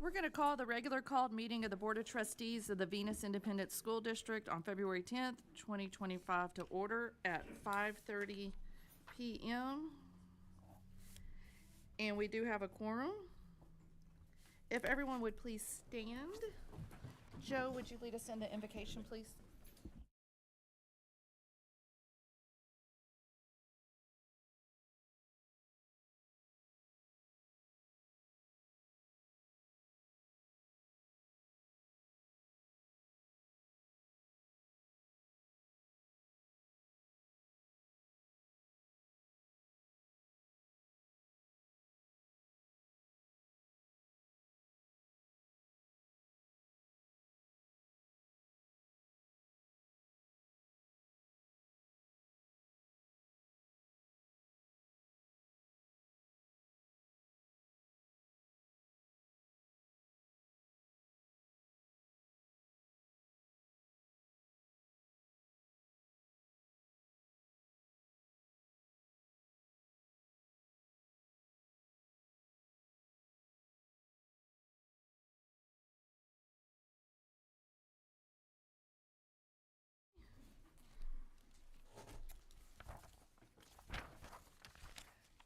We're going to call the regular called meeting of the Board of Trustees of the Venus Independent School District on February 10th, 2025 to order at 5:30 p.m. And we do have a quorum. If everyone would please stand. Joe, would you lead us in the invocation, please?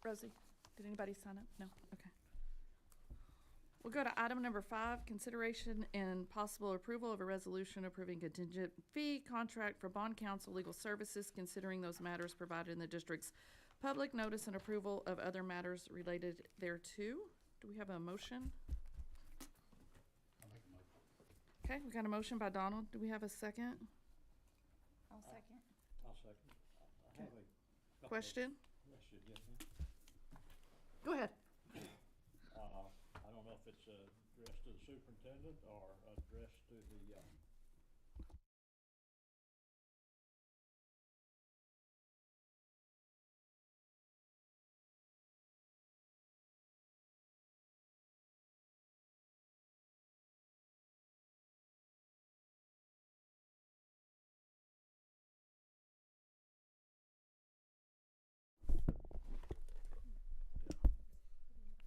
Rosie, did anybody sign up? No? Okay. We'll go to item number 5, consideration and possible approval of a resolution approving contingent fee contract for bond counsel legal services, considering those matters provided in the district's public notice and approval of other matters related thereto. Do we have a motion? I'll make a motion. Okay, we got a motion by Donald. Do we have a second? I'll second. I'll second. I have a couple of Question? questions, yes, ma'am. Go ahead. I don't know if it's addressed to the superintendent or addressed to the,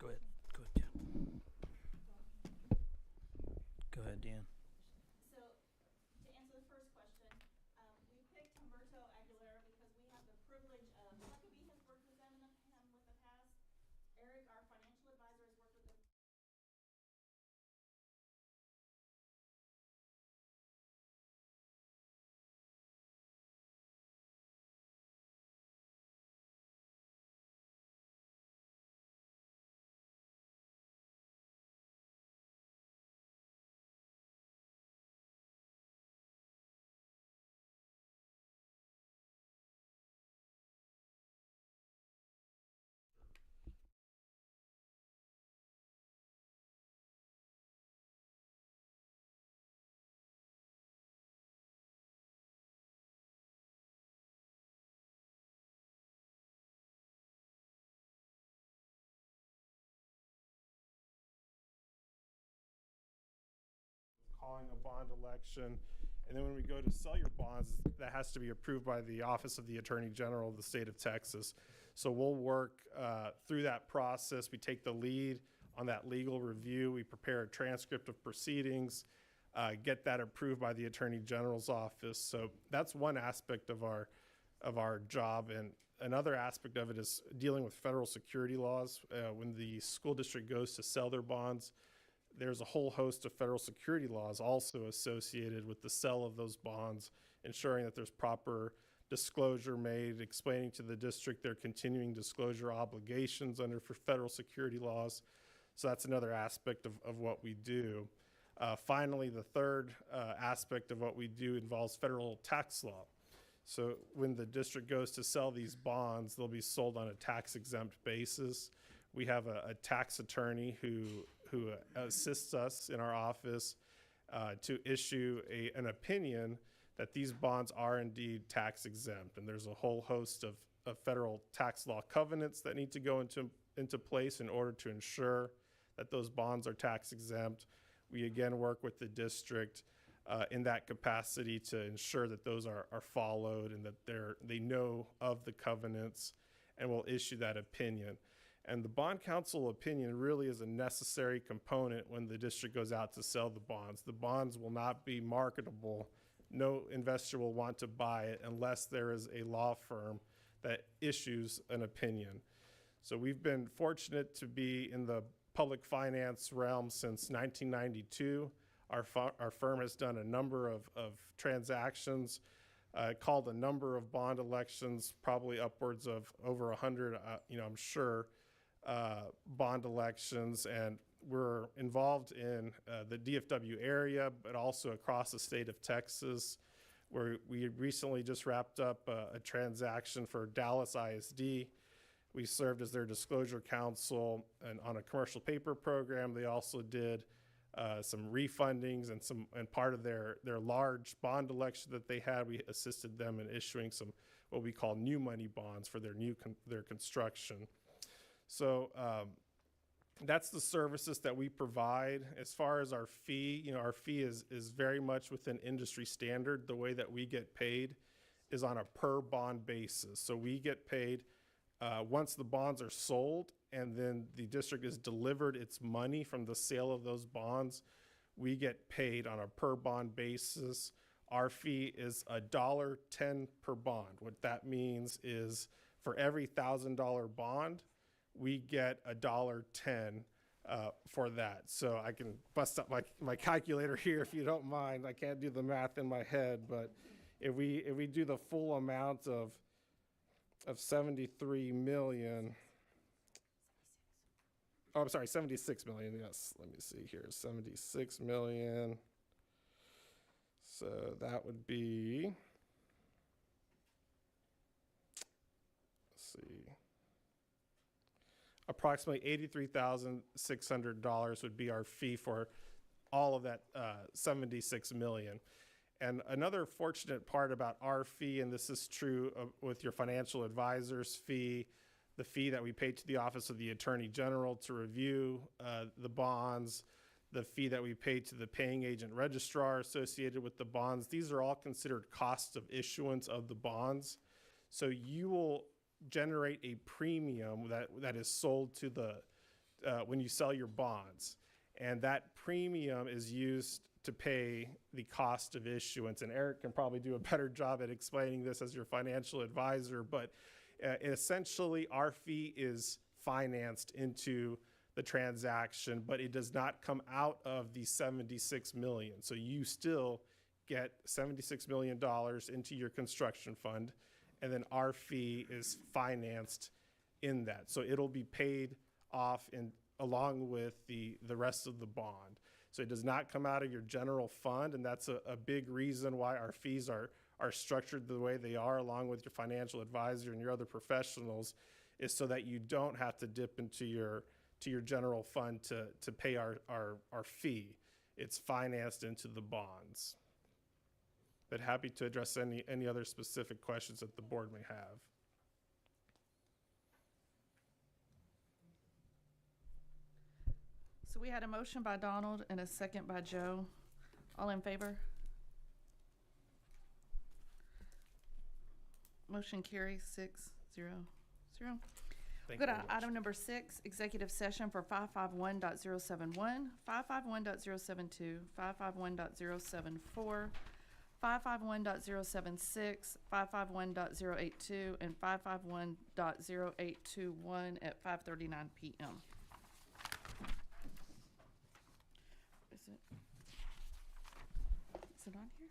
Go ahead, Dan. Go ahead, Dan. So, to answer the first question, we picked Humberto Aguilera because we have the privilege of, Huckabee has worked with him with the past. Eric, our financial advisor, has worked with them. calling a bond election. And then when we go to sell your bonds, that has to be approved by the Office of the Attorney General of the state of Texas. So we'll work through that process. We take the lead on that legal review. We prepare a transcript of proceedings, get that approved by the Attorney General's office. So that's one aspect of our job. And another aspect of it is dealing with federal security laws. When the school district goes to sell their bonds, there's a whole host of federal security laws also associated with the sale of those bonds, ensuring that there's proper disclosure made, explaining to the district their continuing disclosure obligations under for federal security laws. So that's another aspect of what we do. Finally, the third aspect of what we do involves federal tax law. So when the district goes to sell these bonds, they'll be sold on a tax-exempt basis. We have a tax attorney who assists us in our office to issue an opinion that these bonds are indeed tax exempt. And there's a whole host of federal tax law covenants that need to go into place in order to ensure that those bonds are tax exempt. We again work with the district in that capacity to ensure that those are followed and that they know of the covenants, and will issue that opinion. And the bond counsel opinion really is a necessary component when the district goes out to sell the bonds. The bonds will not be marketable. No investor will want to buy it unless there is a law firm that issues an opinion. So we've been fortunate to be in the public finance realm since 1992. Our firm has done a number of transactions, called a number of bond elections, probably upwards of over 100, I'm sure, bond elections, and we're involved in the DFW area, but also across the state of Texas, where we recently just wrapped up a transaction for Dallas ISD. We served as their disclosure counsel and on a commercial paper program. They also did some refundings and part of their large bond election that they had, we assisted them in issuing some what we call new money bonds for their construction. So that's the services that we provide. As far as our fee, our fee is very much within industry standard. The way that we get paid is on a per bond basis. So we get paid once the bonds are sold and then the district is delivered its money from the sale of those bonds, we get paid on a per bond basis. Our fee is $1.10 per bond. What that means is for every $1,000 bond, we get $1.10 for that. So I can bust up my calculator here if you don't mind. I can't do the math in my head, but if we do the full amount of 73 million, oh, I'm sorry, 76 million, yes, let me see here, 76 million. So that would be, let's see, approximately $83,600 would be our fee for all of that 76 million. And another fortunate part about our fee, and this is true with your financial advisor's fee, the fee that we pay to the Office of the Attorney General to review the bonds, the fee that we pay to the paying agent registrar associated with the bonds, these are all considered costs of issuance of the bonds. So you will generate a premium that is sold to the when you sell your bonds, and that premium is used to pay the cost of issuance. And Eric can probably do a better job at explaining this as your financial advisor, but essentially our fee is financed into the transaction, but it does not come out of the 76 million. So you still get $76 million into your construction fund, and then our fee is financed in that. So it'll be paid off along with the rest of the bond. So it does not come out of your general fund, and that's a big reason why our fees are structured the way they are, along with your financial advisor and your other professionals, is so that you don't have to dip into your general fund to pay our fee. It's financed into the bonds. But happy to address any other specific questions that the board may have. So we had a motion by Donald and a second by Joe. All in favor? Motion carries 6-0-0. Thank Go you to very much. item number 6, executive session for 551.071, 551.072, 551.074, 551.076, 551.082, and 551.0821 at 5:39 p.m. Is it on here?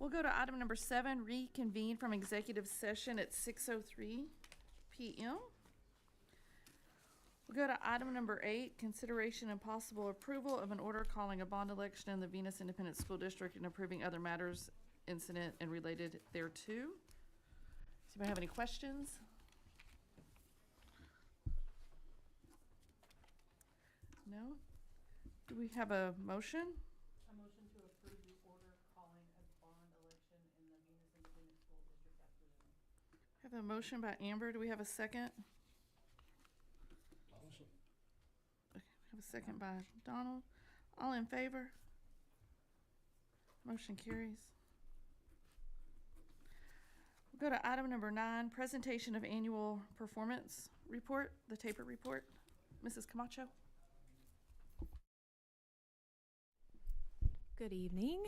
We'll go to item number 7, reconvene from executive session at 6:03 PM. We'll go to item number 8, consideration and possible approval of an order calling a bond election in the Venus Independent School District and approving other matters incident and related thereto. Does anybody have any questions? No? Do we have a motion? A motion to approve the order calling a bond election in the Venus Independent School District as presented. Have a motion by Amber. Do we have a second? Awesome. Have a second by Donald. All in favor? Motion carries. We'll go to item number 9, presentation of annual performance report, the TAPER report. Mrs. Camacho? Good evening.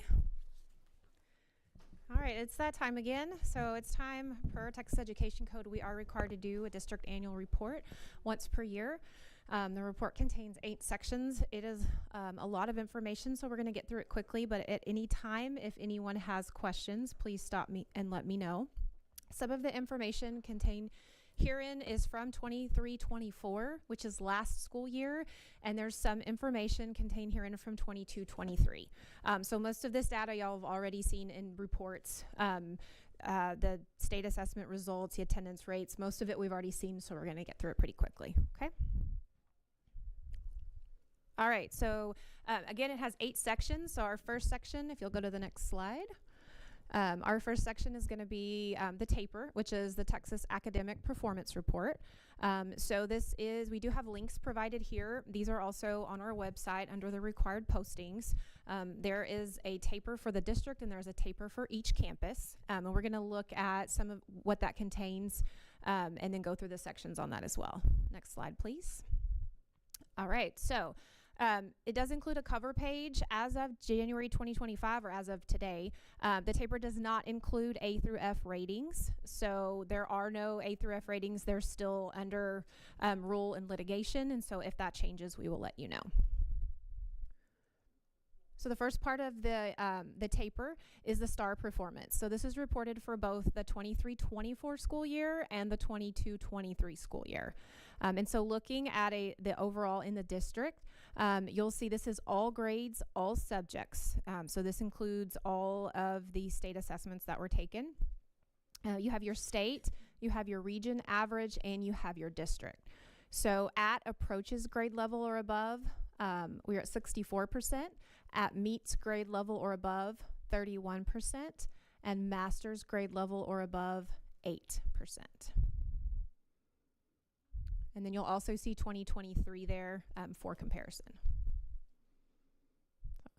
All right, it's that time again. So it's time, per Texas Education Code, we are required to do a district annual report once per year. The report contains 8 sections. It is a lot of information, so we're going to get through it quickly, but at any time, if anyone has questions, please stop me and let me know. Some of the information contained herein is from 23-24, which is last school year, and there's some information contained herein from 22-23. So most of this data y'all have already seen in reports. The state assessment results, the attendance rates, most of it we've already seen, so we're going to get through it pretty quickly, okay? All right, so again, it has 8 sections. So our first section, if you'll go to the next slide, our first section is going to be the TAPER, which is the Texas Academic Performance Report. So this is, we do have links provided here. These are also on our website under the required postings. There is a TAPER for the district and there's a TAPER for each campus. And we're going to look at some of what that contains and then go through the sections on that as well. Next slide, please. All right, so it does include a cover page as of January 2025 or as of today. The TAPER does not include A through F ratings. So there are no A through F ratings. They're still under rule and litigation. And so if that changes, we will let you know. So the first part of the TAPER is the STAR performance. So this is reported for both the 23-24 school year and the 22-23 school year. And so looking at the overall in the district, you'll see this is all grades, all subjects. So this includes all of the state assessments that were taken. You have your state, you have your region average, and you have your district. So at approaches grade level or above, we're at 64%. At meets grade level or above, 31%. And master's grade level or above, 8%. And then you'll also see 2023 there for comparison.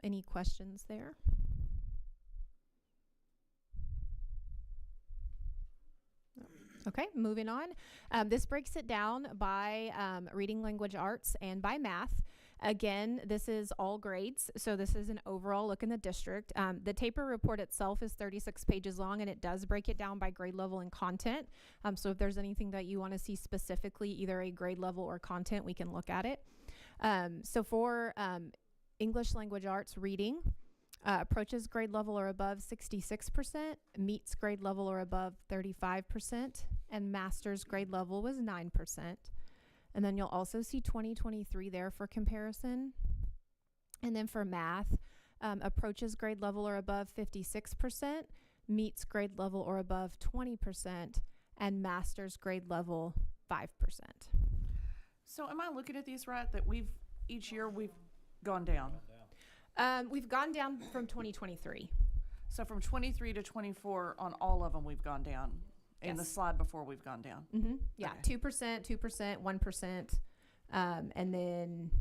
Any questions there? Okay, moving on. This breaks it down by reading language arts and by math. Again, this is all grades, so this is an overall look in the district. The TAPER report itself is 36 pages long, and it does break it down by grade level and content. So if there's anything that you want to see specifically, either a grade level or content, we can look at it. So for English language arts reading, approaches grade level or above 66%, meets grade level or above 35%, and master's grade level was 9%. And then you'll also see 2023 there for comparison. And then for math, approaches grade level or above 56%, meets grade level or above 20%, and master's grade level 5%. So am I looking at these right, that each year we've gone down? We've gone down from 2023. So from 23 to 24 on all of them, we've gone down. In the slide before, we've gone down. Mm-hmm. Yeah, Okay. 2%, 1%. And then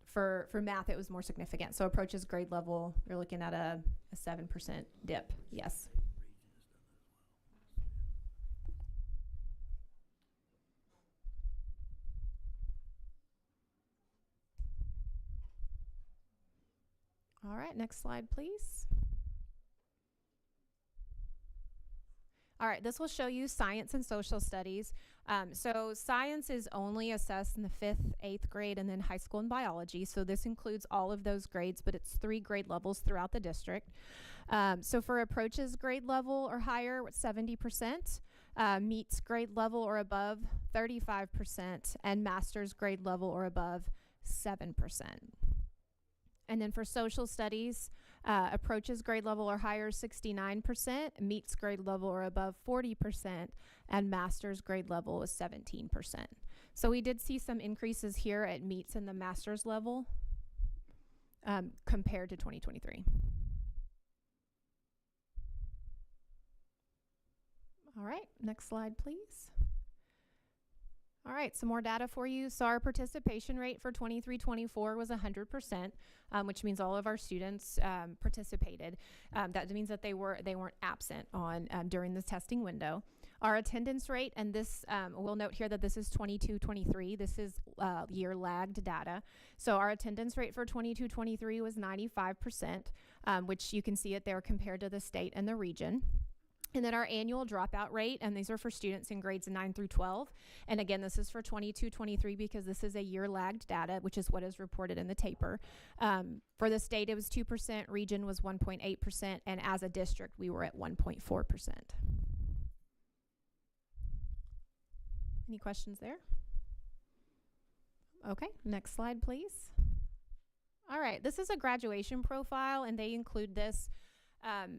for math, it was more significant. So approaches grade level, you're looking at a 7% dip. Yes. All right, next slide, please. All right, this will show you science and social studies. So science is only assessed in the 5th, 8th grade, and then high school and biology. So this includes all of those grades, but it's 3 grade levels throughout the district. So for approaches grade level or higher, 70%. Meets grade level or above, 35%. And master's grade level or above, 7%. And then for social studies, approaches grade level or higher, 69%, meets grade level or above, 40%, and master's grade level is 17%. So we did see some increases here at meets in the master's level compared to 2023. All right, next slide, please. All right, some more data for you. So our participation rate for 23-24 was 100%, which means all of our students participated. That means that they weren't absent on during the testing window. Our attendance rate, and this we'll note here that this is 22-23. This is year lagged data. So our attendance rate for 22-23 was 95%, which you can see it there compared to the state and the region. And then our annual dropout rate, and these are for students in grades 9 through 12. And again, this is for 22-23 because this is a year lagged data, which is what is reported in the taper. For the state, it was 2%, region was 1.8%, and as a district, we were at 1.4%. Any questions there? Okay, next slide, please. All right, this is a graduation profile, and they include this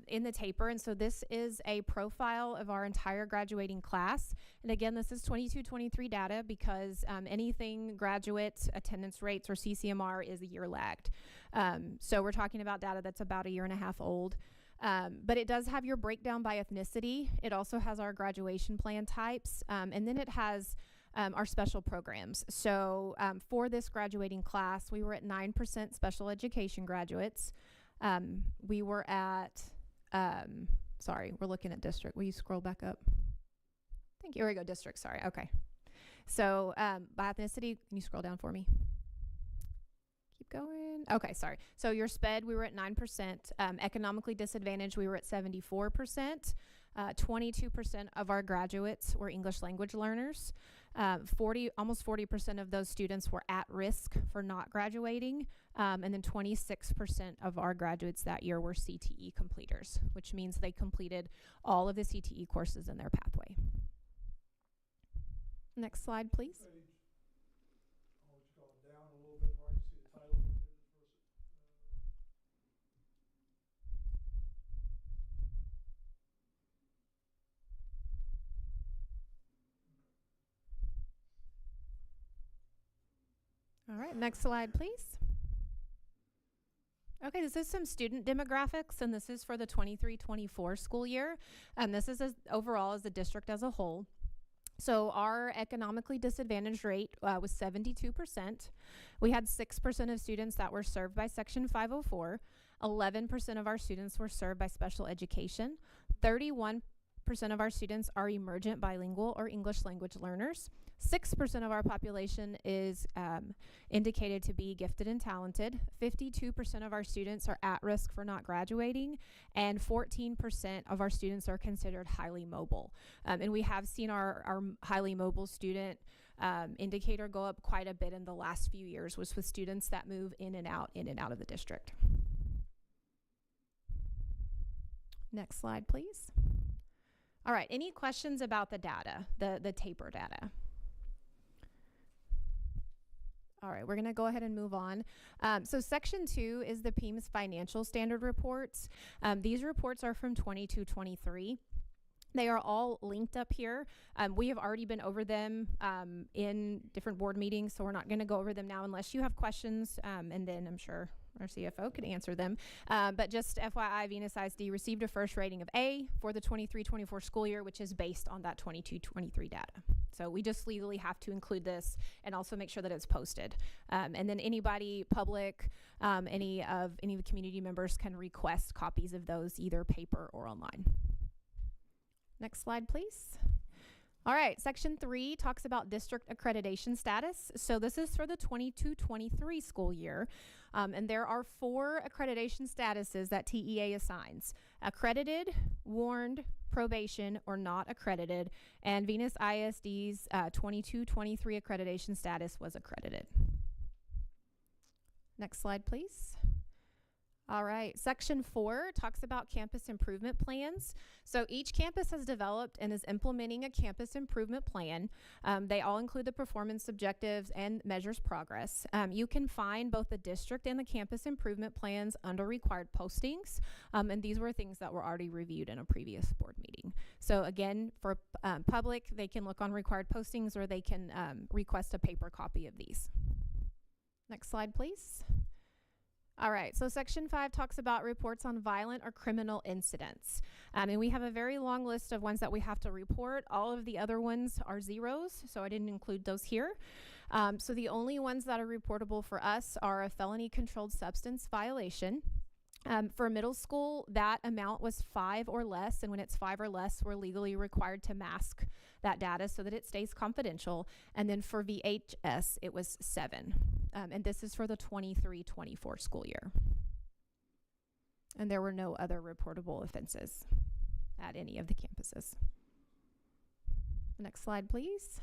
in the taper. And so this is a profile of our entire graduating class. And again, this is 22-23 data because anything graduate attendance rates or CCMR is a year lagged. So we're talking about data that's about a year and a half old. But it does have your breakdown by ethnicity. It also has our graduation plan types. And then it has our special programs. So for this graduating class, we were at 9% special education graduates. We were at, sorry, we're looking at district. Will you scroll back up? Thank you. Here we go, district, sorry. Okay. So by ethnicity, can you scroll down for me? Keep going. Okay, sorry. So your SPED, we were at 9%. Economically disadvantaged, we were at 74%. 22% of our graduates were English language learners. Almost 40% of those students were at risk for not graduating. And then 26% of our graduates that year were CTE completers, which means they completed all of the CTE courses in their pathway. Next slide, please. I'll just go down a little bit where I can see the title. All right, next slide, please. Okay, this is some student demographics, and this is for the 23-24 school year. And this is overall as the district as a whole. So our economically disadvantaged rate was 72%. We had 6% of students that were served by Section 504. 11% of our students were served by special education. 31% of our students are emergent bilingual or English language learners. 6% of our population is indicated to be gifted and talented. 52% of our students are at risk for not graduating, and 14% of our students are considered highly mobile. And we have seen our highly mobile student indicator go up quite a bit in the last few years, with students that move in and out of the district. Next slide, please. All right, any questions about the data, the taper data? All right, we're going to go ahead and move on. So Section 2 is the PEIMS financial standard reports. These reports are from 22-23. They are all linked up here. We have already been over them in different board meetings, so we're not going to go over them now unless you have questions, and then I'm sure our CFO could answer them. But just FYI, Venus ISD received a first rating of A for the 23-24 school year, which is based on that 22-23 data. So we just legally have to include this and also make sure that it's posted. And then anybody, public, any of the community members can request copies of those, either paper or online. Next slide, please. All right, Section 3 talks about district accreditation status. So this is for the 22-23 school year. And there are 4 accreditation statuses that TEA assigns: accredited, warned, probation, or not accredited, and Venus ISD's 22-23 accreditation status was accredited. Next slide, please. All right, section 4 talks about campus improvement plans. So each campus has developed and is implementing a campus improvement plan. They all include the performance objectives and measures progress. You can find both the district and the campus improvement plans under required postings. And these were things that were already reviewed in a previous board meeting. So again, for public, they can look on required postings or they can request a paper copy of these. Next slide, please. All right, so section 5 talks about reports on violent or criminal incidents. And we have a very long list of ones that we have to report. All of the other ones are zeros, so I didn't include those here. So the only ones that are reportable for us are a felony controlled substance violation. For middle school, that amount was 5 or less, and when it's 5 or less, we're legally required to mask that data so that it stays confidential. And then for VHS, it was 7. And this is for the 23-24 school year. And there were no other reportable offenses at any of the campuses. Next slide, please.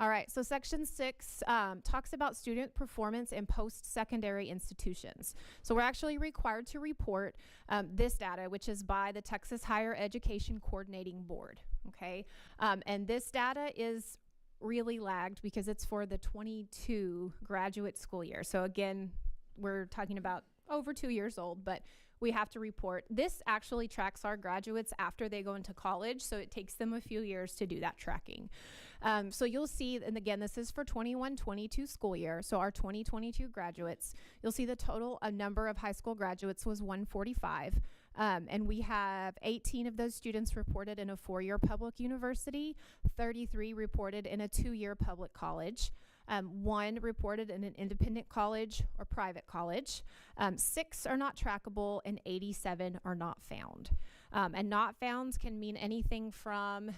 All right, so section 6 talks about student performance in post-secondary institutions. So we're actually required to report this data, which is by the Texas Higher Education Coordinating Board, okay? And this data is really lagged because it's for the 22 graduate school year. So again, we're talking about over 2 years old, but we have to report. This actually tracks our graduates after they go into college, so it takes them a few years to do that tracking. So you'll see, and again, this is for 21-22 school year, so our 2022 graduates, you'll see the total number of high school graduates was 145, and we have 18 of those students reported in a 4-year public university, 33 reported in a 2-year public college, 1 reported in an independent college or private college, 6 are not trackable, and 87 are not found. And not founds can mean anything from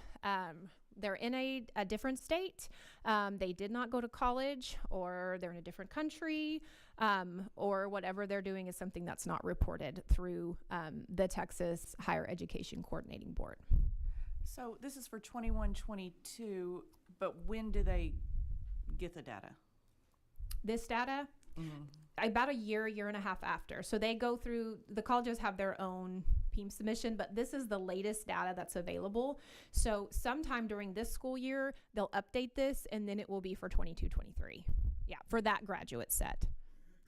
they're in a different state, they did not go to college, or they're in a different country, or whatever they're doing is something that's not reported through the Texas Higher Education Coordinating Board. So this is for 21-22, but when do they get the data? This data, about a year and a half after. So they go through, the colleges have their own PEEM submission, but this is the latest data that's available. So sometime during this school year, they'll update this, and then it will be for 22-23. Yeah, for that graduate set.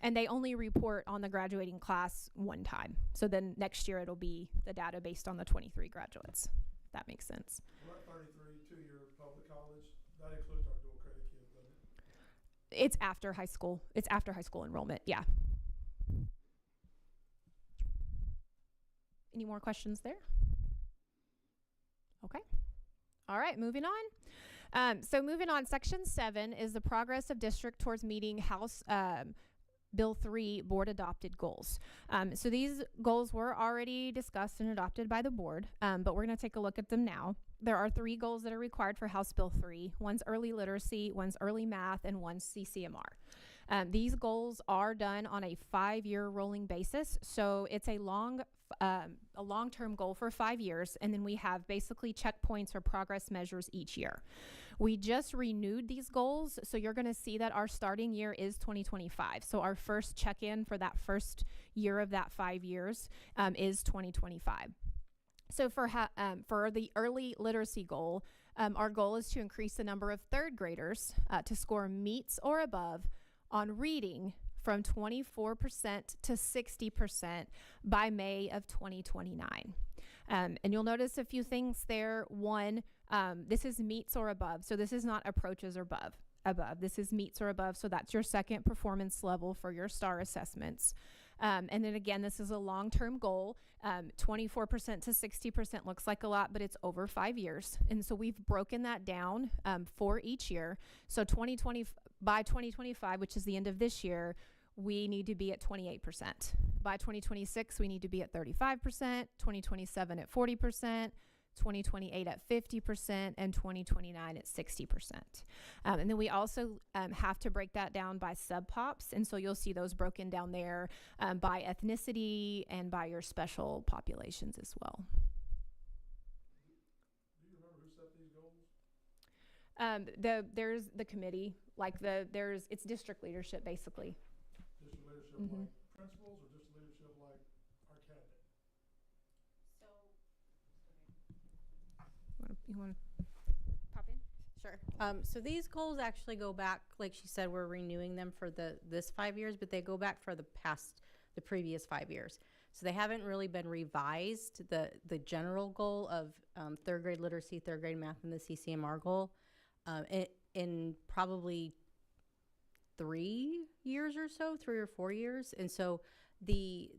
And they only report on the graduating class one time. So then next year it'll be the data based on the 23 graduates. If that makes sense. We're at 33, 2-year public college. That includes our dual credit kids, doesn't it? It's after high school. It's after high school enrollment, yeah. Any more questions there? Okay. All right, moving on. So moving on, section 7 is the progress of district towards meeting House Bill 3 board adopted goals. So these goals were already discussed and adopted by the board, but we're going to take a look at them now. There are 3 goals that are required for House Bill 3. One's early literacy, one's early math, and one's CCMR. These goals are done on a 5-year rolling basis, so it's a long-term goal for 5 years, and then we have basically checkpoints or progress measures each year. We just renewed these goals, so you're going to see that our starting year is 2025. So our first check-in for that first year of that 5 years is 2025. So for the early literacy goal, our goal is to increase the number of 3rd graders to score meets or above on reading from 24% to 60% by May of 2029. And you'll notice a few things there. One, this is meets or above. So this is not approaches or above. This is meets or above. So that's your second performance level for your STAR assessments. And then again, this is a long-term goal. 24% to 60% looks like a lot, but it's over 5 years. And so we've broken that down for each year. So by 2025, which is the end of this year, we need to be at 28%. By 2026, we need to be at 35%, 2027 at 40%, 2028 at 50%, and 2029 at 60%. And then we also have to break that down by sub-pops, and so you'll see those broken down there by ethnicity and by your special populations as well. goals? There's the committee, like it's district leadership basically. District leadership Mhm. like principals or district leadership like our cabinet? So, You want to pop in? Sure. So these goals actually go back, like she said, we're renewing them for this 5 years, but they go back for the previous 5 years. So they haven't really been revised. The general goal of third grade literacy, third grade math, and the CCMR goal in probably 3 years or so, 3 or 4 years. And so the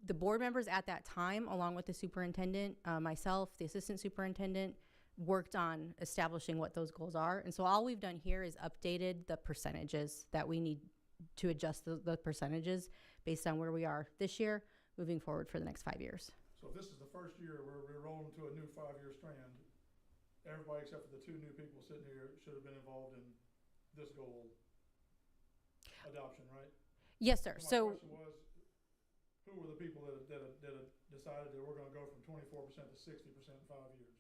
board members at that time, along with the superintendent, myself, the assistant superintendent, worked on establishing what those goals are. And so all we've done here is updated the percentages that we need to adjust the percentages based on where we are this year, moving forward for the next 5 years. So if this is the first year where we're rolling to a new 5-year strand, everybody except for the 2 new people sitting here should have been involved in this goal adoption, right? Yes, sir. My So question was, who were the people that had decided that we're gonna go from 24% to 60% in 5 years?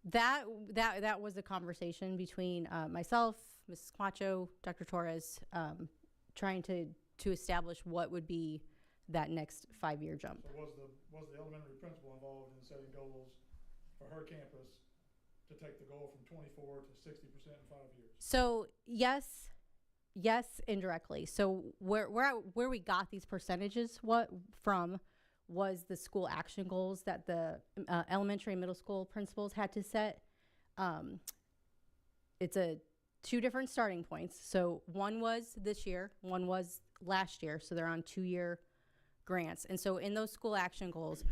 that was a conversation between myself, Mrs. Camacho, Dr. Torres, trying to establish what would be that next 5-year jump. So was the elementary principal involved in setting goals for her campus to take the goal from 24 to 60% in 5 years? So yes, indirectly. So where we got these percentages from was the school action goals that the elementary and middle school principals had to set. It's 2 different starting points. So one was this year, one was last year. So they're on 2-year grants. And so in those school action goals,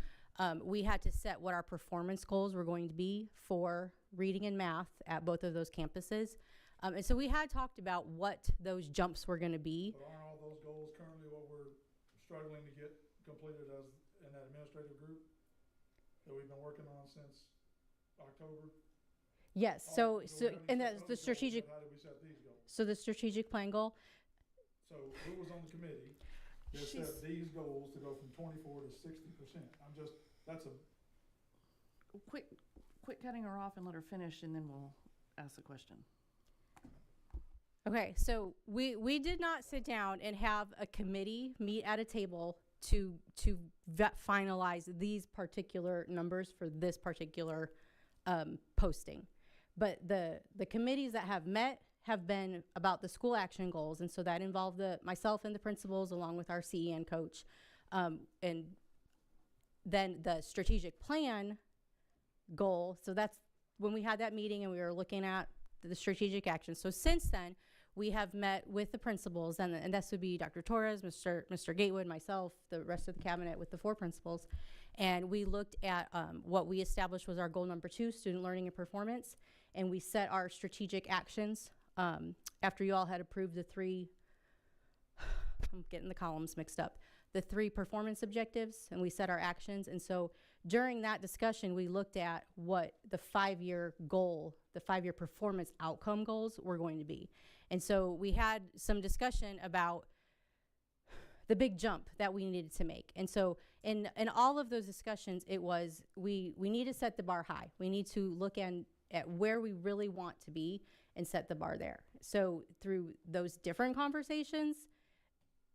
we had to set what our performance goals were going to be for reading and math at both of those campuses. And so we had talked about what those jumps were going to be. But aren't all those goals currently what we're struggling to get completed as in that administrative group that we've been working on since October? Yes. Oh, So we haven't and set that's those the goals strategic. yet. How did we set these goals? So the strategic plan goal. So who was on the committee that She's- set these goals to go from 24 to 60%? That's a, Quit cutting her off and let her finish, and then we'll ask the question. Okay, so we did not sit down and have a committee meet at a table to finalize these particular numbers for this particular posting. But the committees that have met have been about the school action goals, and so that involved myself and the principals along with our CEN coach. And then the strategic plan goal, so that's when we had that meeting and we were looking at the strategic action. So since then, we have met with the principals, and this would be Dr. Torres, Mr. Gatewood, myself, the rest of the cabinet with the 4 principals. And we looked at what we established was our goal number 2, student learning and performance. And we set our strategic actions after you all had approved the 3, I'm getting the columns mixed up, the 3 performance objectives, and we set our actions. And so during that discussion, we looked at what the 5-year goal, the 5-year performance outcome goals were going to be. And so we had some discussion about the big jump that we needed to make. And so in all of those discussions, it was we need to set the bar high. We need to look at where we really want to be and set the bar there. So through those different conversations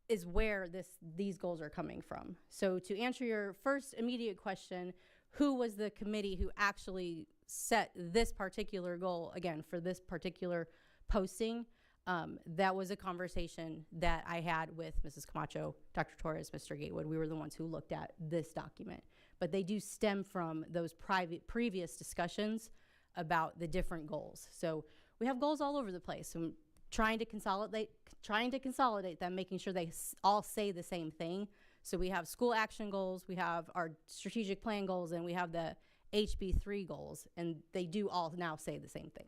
is where these goals are coming from. So to answer your first immediate question, who was the committee who actually set this particular goal, again, for this particular posting? That was a conversation that I had with Mrs. Camacho, Dr. Torres, Mr. Gatewood. We were the ones who looked at this document. But they do stem from those previous discussions about the different goals. So we have goals all over the place. And trying to consolidate them, making sure they all say the same thing. So we have school action goals, we have our strategic plan goals, and we have the HB3 goals, and they do all now say the same thing.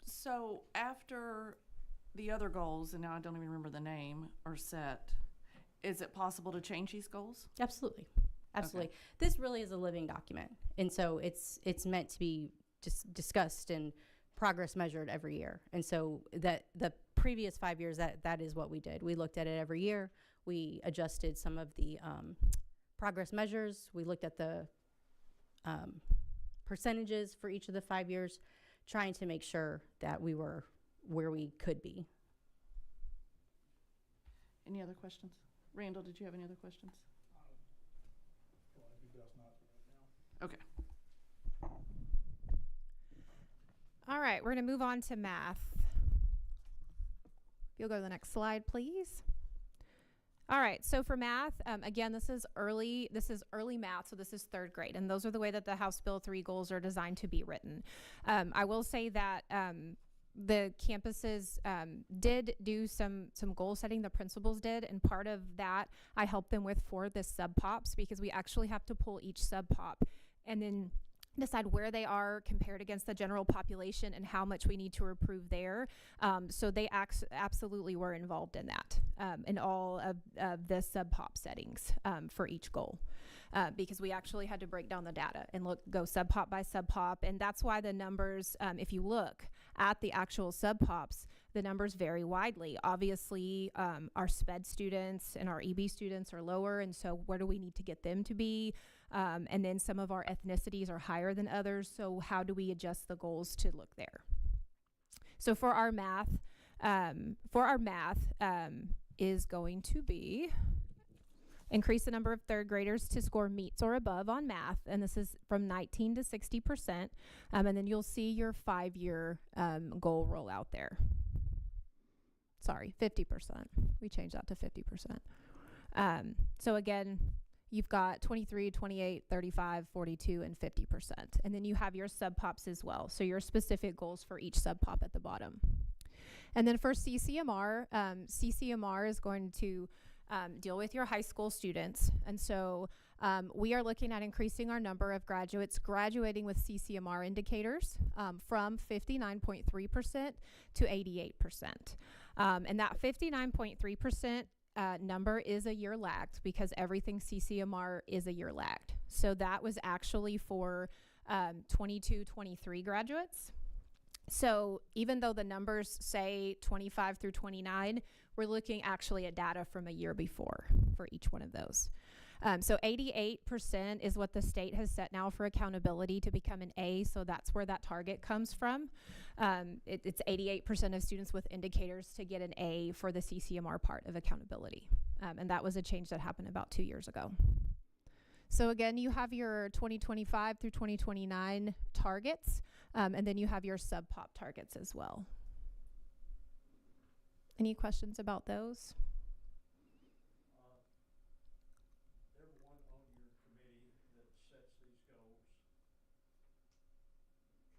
So after the other goals, and now I don't even remember the name, are set, is it possible to change these goals? Absolutely. Okay. This really is a living document, and so it's meant to be just discussed and progress measured every year. And so that the previous 5 years, that is what we did. We looked at it every year. We adjusted some of the progress measures. We looked at the percentages for each of the 5 years, trying to make sure that we were where we could be. Any other questions? Randall, did you have any other questions? Well, it'd be best not to right now. Okay. All right, we're going to move on to math. You'll go to the next slide, please. All right, so for math, again, this is early math, so this is 3rd grade, and those are the way that the House Bill 3 goals are designed to be written. I will say that the campuses did do some goal setting, the principals did, and part of that I helped them with for the sub-pops, because we actually have to pull each sub-pop and then decide where they are compared against the general population and how much we need to improve there. So they absolutely were involved in that, in all of the sub-pop settings for each goal. Because we actually had to break down the data and go sub-pop by sub-pop. And that's why the numbers, if you look at the actual sub-pops, the numbers vary widely. Obviously, our SPED students and our EB students are lower, and so where do we need to get them to be? And then some of our ethnicities are higher than others, so how do we adjust the goals to look there? So for our math is going to be increase the number of 3rd graders to score meets or above on math, and this is from 19 to 60%, and then you'll see your 5-year goal roll out there. Sorry, 50%. We changed that to 50%. So again, you've got 23, 28, 35, 42, and 50%. And then you have your sub-pops as well. So your specific goals for each sub-pop at the bottom. And then for CCMR, CCMR is going to deal with your high school students. And so we are looking at increasing our number of graduates graduating with CCMR indicators from 59.3% to 88%. And that 59.3% number is a year lagged, because everything CCMR is a year lagged. So that was actually for 22-23 graduates. So even though the numbers say 25 through 29, we're looking actually at data from a year before for each one of those. So 88% is what the state has set now for accountability to become an A, so that's where that target comes from. It's 88% of students with indicators to get an A for the CCMR part of accountability. And that was a change that happened about 2 years ago. So again, you have your 2025 through 2029 targets, and then you have your sub-pop targets as well. Any questions about those? Everyone on your committee that sets these goals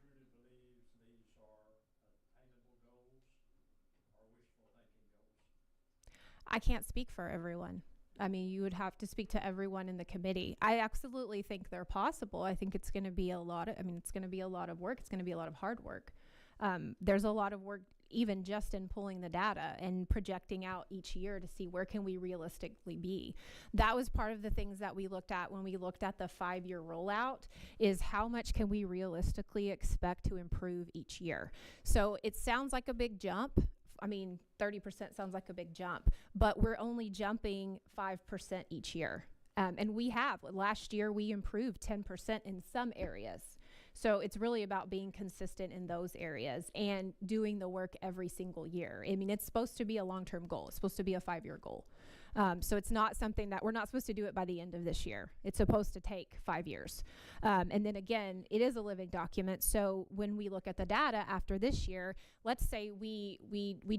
truly believes these are attainable goals or wishful thinking goals? I can't speak for everyone. I mean, you would have to speak to everyone in the committee. I absolutely think they're possible. I think it's going to be it's going to be a lot of work. It's going to be a lot of hard work. There's a lot of work even just in pulling the data and projecting out each year to see where can we realistically be. That was part of the things that we looked at when we looked at the 5-year rollout, is how much can we realistically expect to improve each year. So it sounds like a big jump. I mean, 30% sounds like a big jump, but we're only jumping 5% each year. And last year we improved 10% in some areas. So it's really about being consistent in those areas and doing the work every single year. I mean, it's supposed to be a long-term goal. It's supposed to be a 5-year goal. So it's not something that we're not supposed to do it by the end of this year. It's supposed to take 5 years. And then again, it is a living document. So when we look at the data after this year, let's say we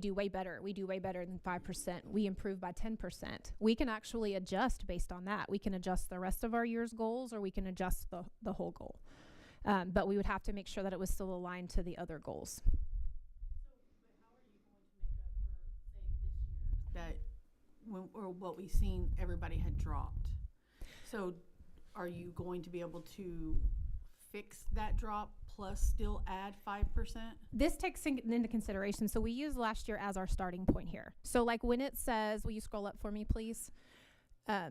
do way better. We do way better than 5%. We improve by 10%. We can actually adjust based on that. We can adjust the rest of our year's goals, or we can adjust the whole goal. But we would have to make sure that it was still aligned to the other goals. So, but how are you going to make up for, say, this year, that or what we've seen, everybody had dropped? So are you going to be able to fix that drop plus still add 5%? This takes into consideration. So we used last year as our starting point here. So like when it says, will you scroll up for me, please?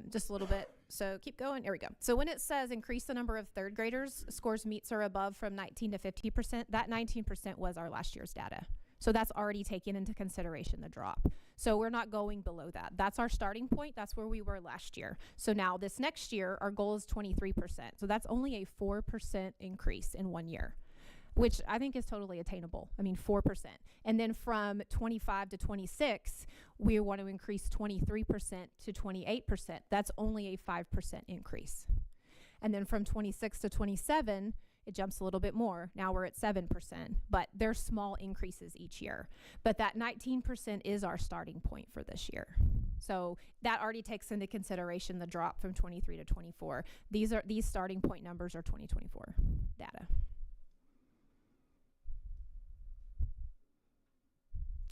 Just a little bit. So keep going. There we go. So when it says increase the number of 3rd graders, scores meets or above from 19 to 50%, that 19% was our last year's data. So that's already taken into consideration the drop. So we're not going below that. That's our starting point. That's where we were last year. So now this next year, our goal is 23%. So that's only a 4% increase in 1 year, which I think is totally attainable. I mean, 4%. And then from 25 to 26, we want to increase 23% to 28%. That's only a 5% increase. And then from 26 to 27, it jumps a little bit more. Now we're at 7%, but there's small increases each year. But that 19% is our starting point for this year. So that already takes into consideration the drop from 23 to 24. These starting point numbers are 2024 data.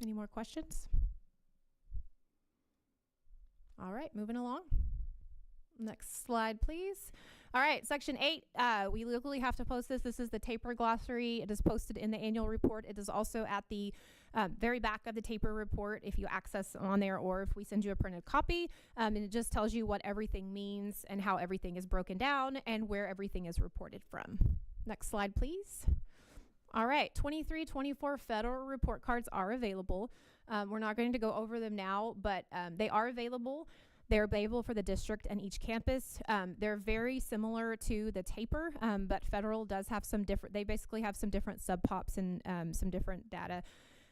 Any more questions? All right, moving along. Next slide, please. All right, section 8, we legally have to post this. This is the taper glossary. It is posted in the annual report. It is also at the very back of the taper report if you access on there, or if we send you a printed copy. And it just tells you what everything means and how everything is broken down and where everything is reported from. Next slide, please. All right, 23-24 federal report cards are available. We're not going to go over them now, but they are available. They're available for the district and each campus. They're very similar to the taper, but federal does have some different, they basically have some different sub-pops and some different data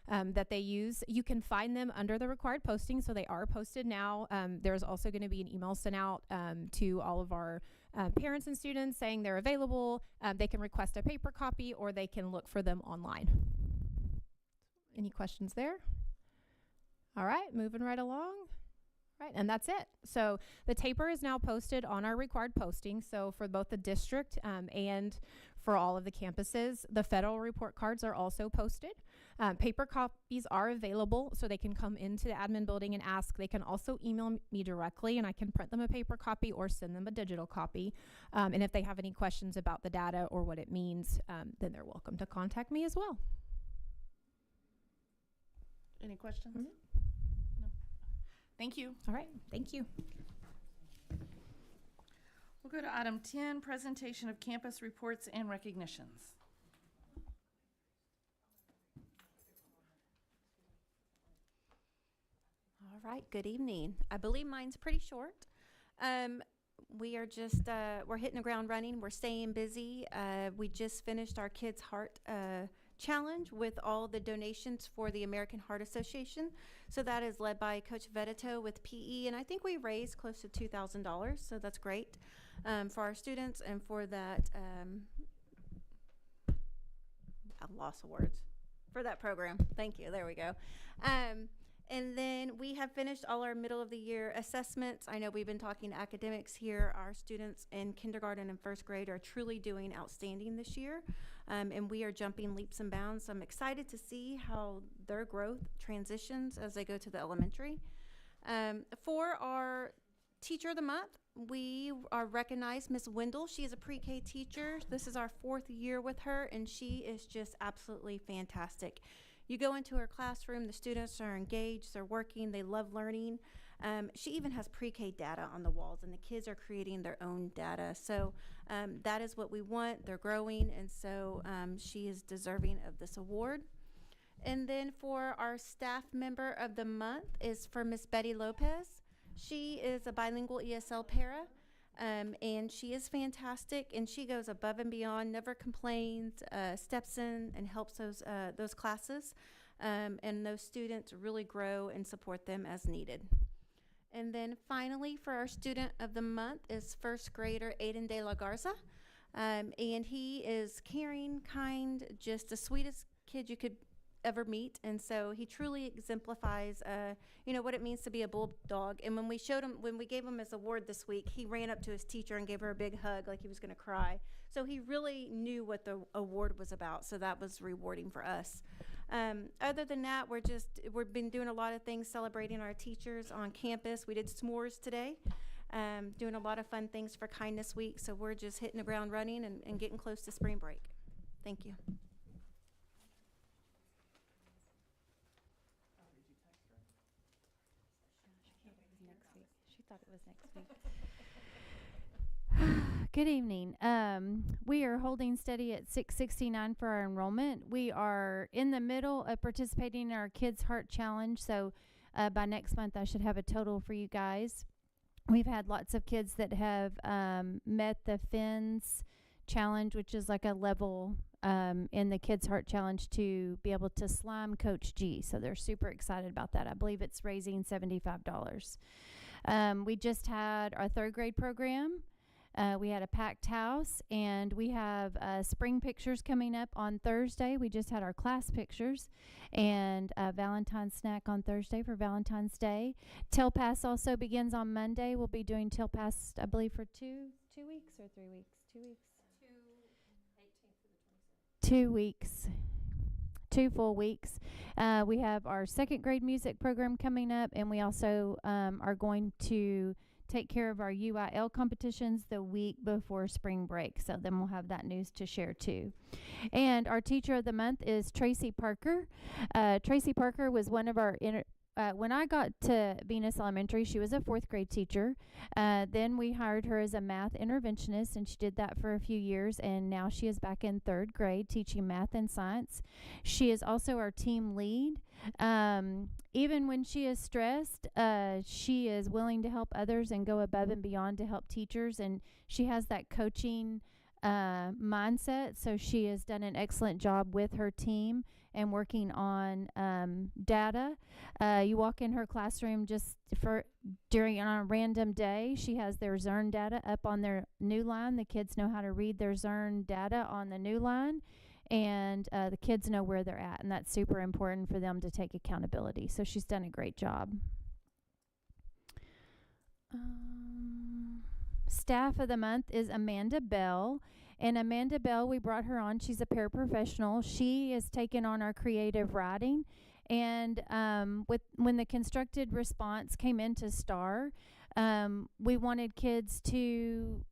that they use. You can find them under the required posting, so they are posted now. There's also going to be an email sent out to all of our parents and students saying they're available. They can request a paper copy or they can look for them online. Any questions there? All right, moving right along. Right, and that's it. So the taper is now posted on our required posting. So for both the district and for all of the campuses, the federal report cards are also posted. Paper copies are available, so they can come into the admin building and ask. They can also email me directly, and I can print them a paper copy or send them a digital copy. And if they have any questions about the data or what it means, then they're welcome to contact me as well. Any questions? No. Thank you. All right, thank you. We'll go to item 10, presentation of campus reports and recognitions. All right, good evening. I believe mine's pretty short. We are just, we're hitting the ground running. We're staying busy. We just finished our Kids Heart Challenge with all the donations for the American Heart Association. So that is led by Coach Vedito with PE, and I think we raised close to $2,000, so that's great for our students and for that, I lost the words, for that program. Thank you, there we go. And then we have finished all our middle of the year assessments. I know we've been talking academics here. Our students in kindergarten and first grade are truly doing outstanding this year. And we are jumping leaps and bounds. So I'm excited to see how their growth transitions as they go to the elementary. For our Teacher of the Month, we are recognized Miss Wendell. She is a pre-K teacher. This is our 4th year with her, and she is just absolutely fantastic. You go into her classroom, the students are engaged, they're working, they love learning. She even has pre-K data on the walls, and the kids are creating their own data. So that is what we want. They're growing, and so she is deserving of this award. And then for our staff member of the month is for Miss Betty Lopez. She is a bilingual ESL para. And she is fantastic, and she goes above and beyond, never complains, steps in and helps those classes, and those students really grow and support them as needed. And then finally, for our student of the month is first grader Aiden De La Garza, and he is caring, kind, just the sweetest kid you could ever meet, and so he truly exemplifies what it means to be a bulldog. And when we gave him his award this week, he ran up to his teacher and gave her a big hug like he was going to cry. So he really knew what the award was about, so that was rewarding for us. Other than that, we've been doing a lot of things celebrating our teachers on campus. We did s'mores today, doing a lot of fun things for Kindness Week, so we're just hitting the ground running and getting close to spring break. Thank you. She thought it was next week. Good evening. We are holding steady at 669 for our enrollment. We are in the middle of participating in our Kids Heart Challenge. So By next month, I should have a total for you guys. We've had lots of kids that have met the FINS challenge, which is like a level in the Kids Heart Challenge to be able to slime Coach G. So they're super excited about that. I believe it's raising $75. We just had our 3rd grade program. We had a packed house, and we have spring pictures coming up on Thursday. We just had our class pictures, and Valentine's snack on Thursday for Valentine's Day. Tail Pass also begins on Monday. We'll be doing Tail Pass, I believe, for 2 weeks or 3 weeks. 2 weeks. 2 weeks. 2 full weeks. We have our 2nd grade music program coming up, and we also are going to take care of our UIL competitions the week before spring break. So then we'll have that news to share too. And our teacher of the month is Tracy Parker. Tracy Parker was one of our when I got to Venus Elementary, she was a 4th grade teacher. Then we hired her as a math interventionist, and she did that for a few years, and now she is back in 3rd grade teaching math and science. She is also our team lead. Even when she is stressed, she is willing to help others and go above and beyond to help teachers, and she has that coaching mindset. So she has done an excellent job with her team and working on data. You walk in her classroom just on a random day. She has their Zern data up on their new line. The kids know how to read their Zern data on the new line, and the kids know where they're at, and that's super important for them to take accountability. So she's done a great job. Staff of the month is Amanda Bell. And Amanda Bell, we brought her on. She's a paraprofessional. She has taken on our creative writing. And when the constructed response came into STAR, we wanted kids to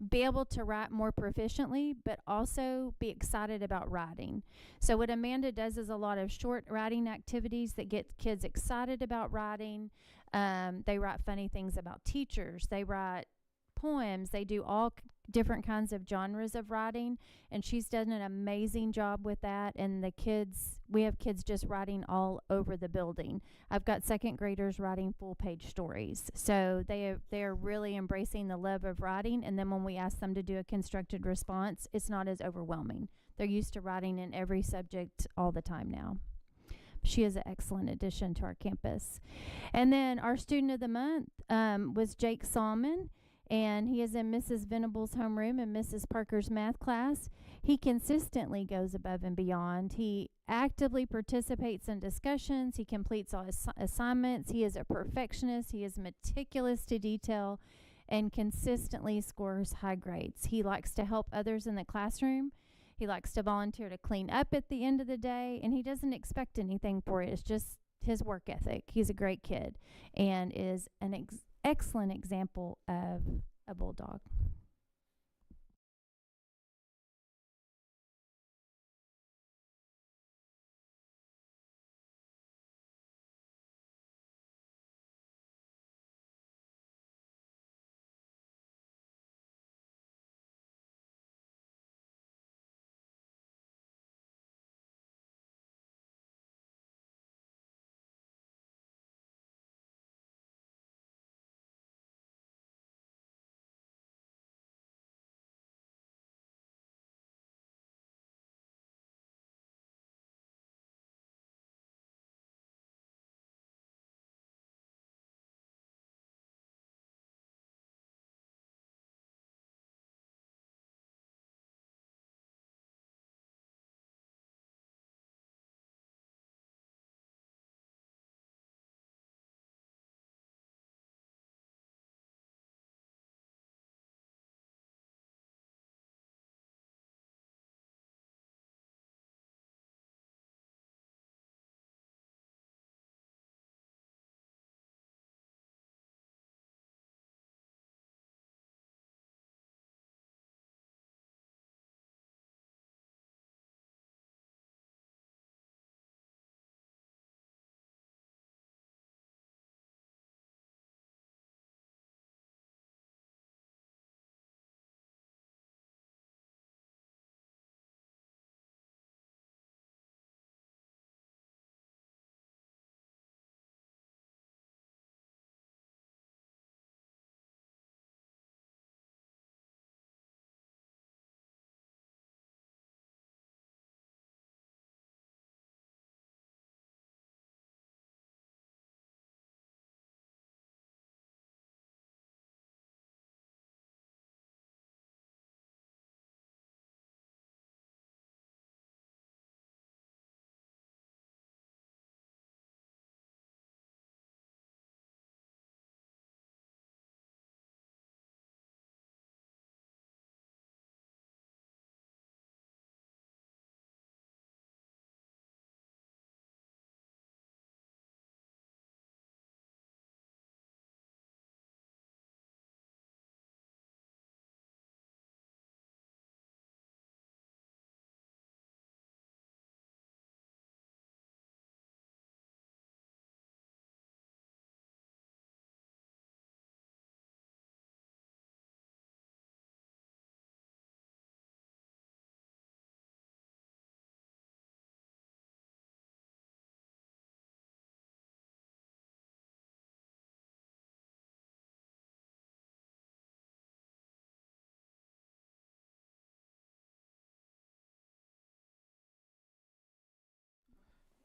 be able to write more proficiently, but also be excited about writing. So what Amanda does is a lot of short writing activities that get kids excited about writing. They write funny things about teachers. They write poems. They do all different kinds of genres of writing, and she's done an amazing job with that. And we have kids just writing all over the building. I've got 2nd graders writing full page stories. So they're really embracing the love of writing, and then when we ask them to do a constructed response, it's not as overwhelming. They're used to writing in every subject all the time now. She is an excellent addition to our campus. And then our student of the month was Jake Salmon, and he is in Mrs. Venable's homeroom and Mrs. Parker's math class. He consistently goes above and beyond. He actively participates in discussions. He completes all his assignments. He is a perfectionist. He is meticulous to detail and consistently scores high grades. He likes to help others in the classroom. He likes to volunteer to clean up at the end of the day, and he doesn't expect anything for it. It's just his work ethic. He's a great kid and is an excellent example of a bulldog.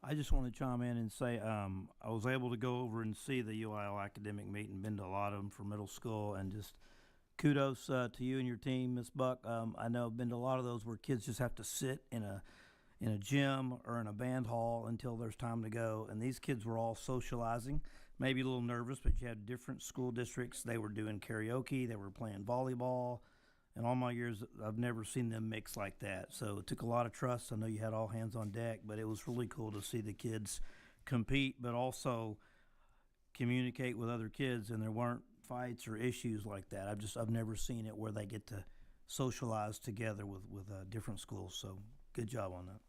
I just want to chime in and say I was able to go over and see the UIL academic meeting, been to a lot of them for middle school, and just kudos to you and your team, Miss Buck. I know I've been to a lot of those where kids just have to sit in a gym or in a band hall until there's time to go, and these kids were all socializing, maybe a little nervous, but you had different school districts. They were doing karaoke, they were playing volleyball. In all my years, I've never seen them mix like that. So it took a lot of trust. I know you had all hands on deck, but it was really cool to see the kids compete, but also communicate with other kids, and there weren't fights or issues like that. I've never seen it where they get to socialize together with different schools. So good job on that.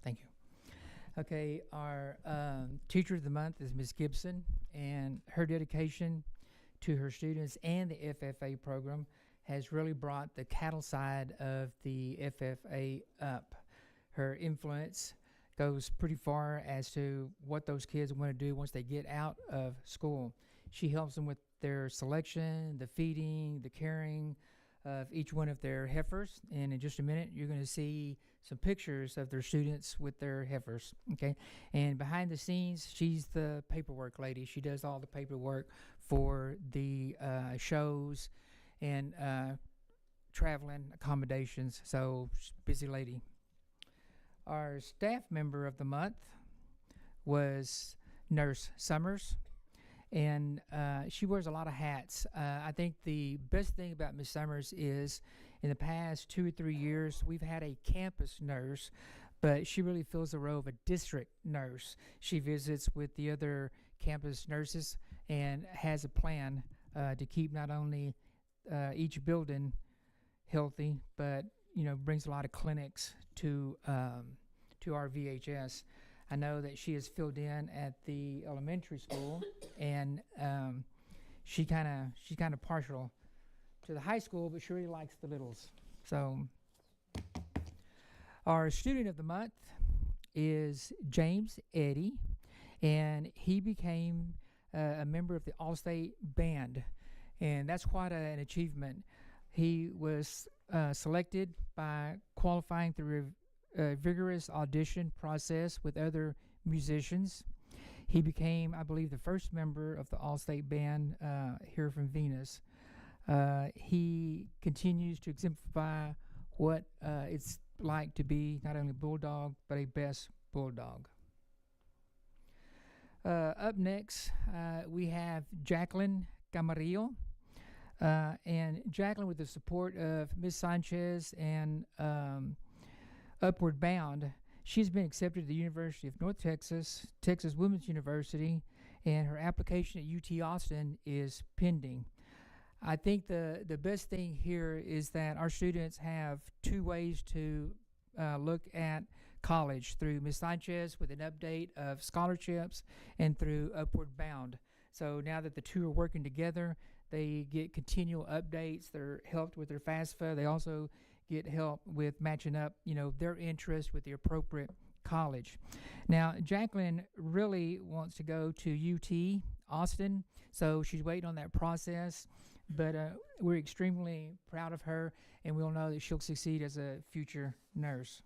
Thank you. Okay, our Teacher of the Month is Ms. Gibson, and her dedication to her students and the FFA program has really brought the cattle side of the FFA up. Her influence goes pretty far as to what those kids want to do once they get out of school. She helps them with their selection, the feeding, the caring of each one of their heifers, and in just a minute you're going to see some pictures of their students with their heifers, okay? And behind the scenes, she's the paperwork lady. She does all the paperwork for the shows and traveling accommodations, so she's a busy lady. Our staff member of the month was Nurse Summers, and she wears a lot of hats. I think the best thing about Miss Summers is in the past 2 or 3 years, we've had a campus nurse, but she really fills the role of a district nurse. She visits with the other campus nurses and has a plan to keep not only each building healthy, but brings a lot of clinics to our VHS. I know that she has filled in at the elementary school, and she's kind of partial to the high school, but she really likes the littles. So our student of the month is James Eddy, and he became a member of the All-State Band, and that's quite an achievement. He was selected by qualifying through a vigorous audition process with other musicians. He became, I believe, the first member of the All-State Band here from Venus. He continues to exemplify what it's like to be not only a bulldog, but a best bulldog. Up next, we have Jacqueline Camarillo. And Jacqueline, with the support of Ms. Sanchez and Upward Bound, she's been accepted to the University of North Texas, Texas Women's University, and her application at UT Austin is pending. I think the best thing here is that our students have two ways to look at college, through Ms. Sanchez with an update of scholarships and through Upward Bound. So now that the two are working together, they get continual updates. They're helped with their FAFSA. They also get help with matching up, their interest with the appropriate college. Now, Jacqueline really wants to go to UT Austin, so she's waiting on that process. But we're extremely proud of her, and we'll know that she'll succeed as a future nurse.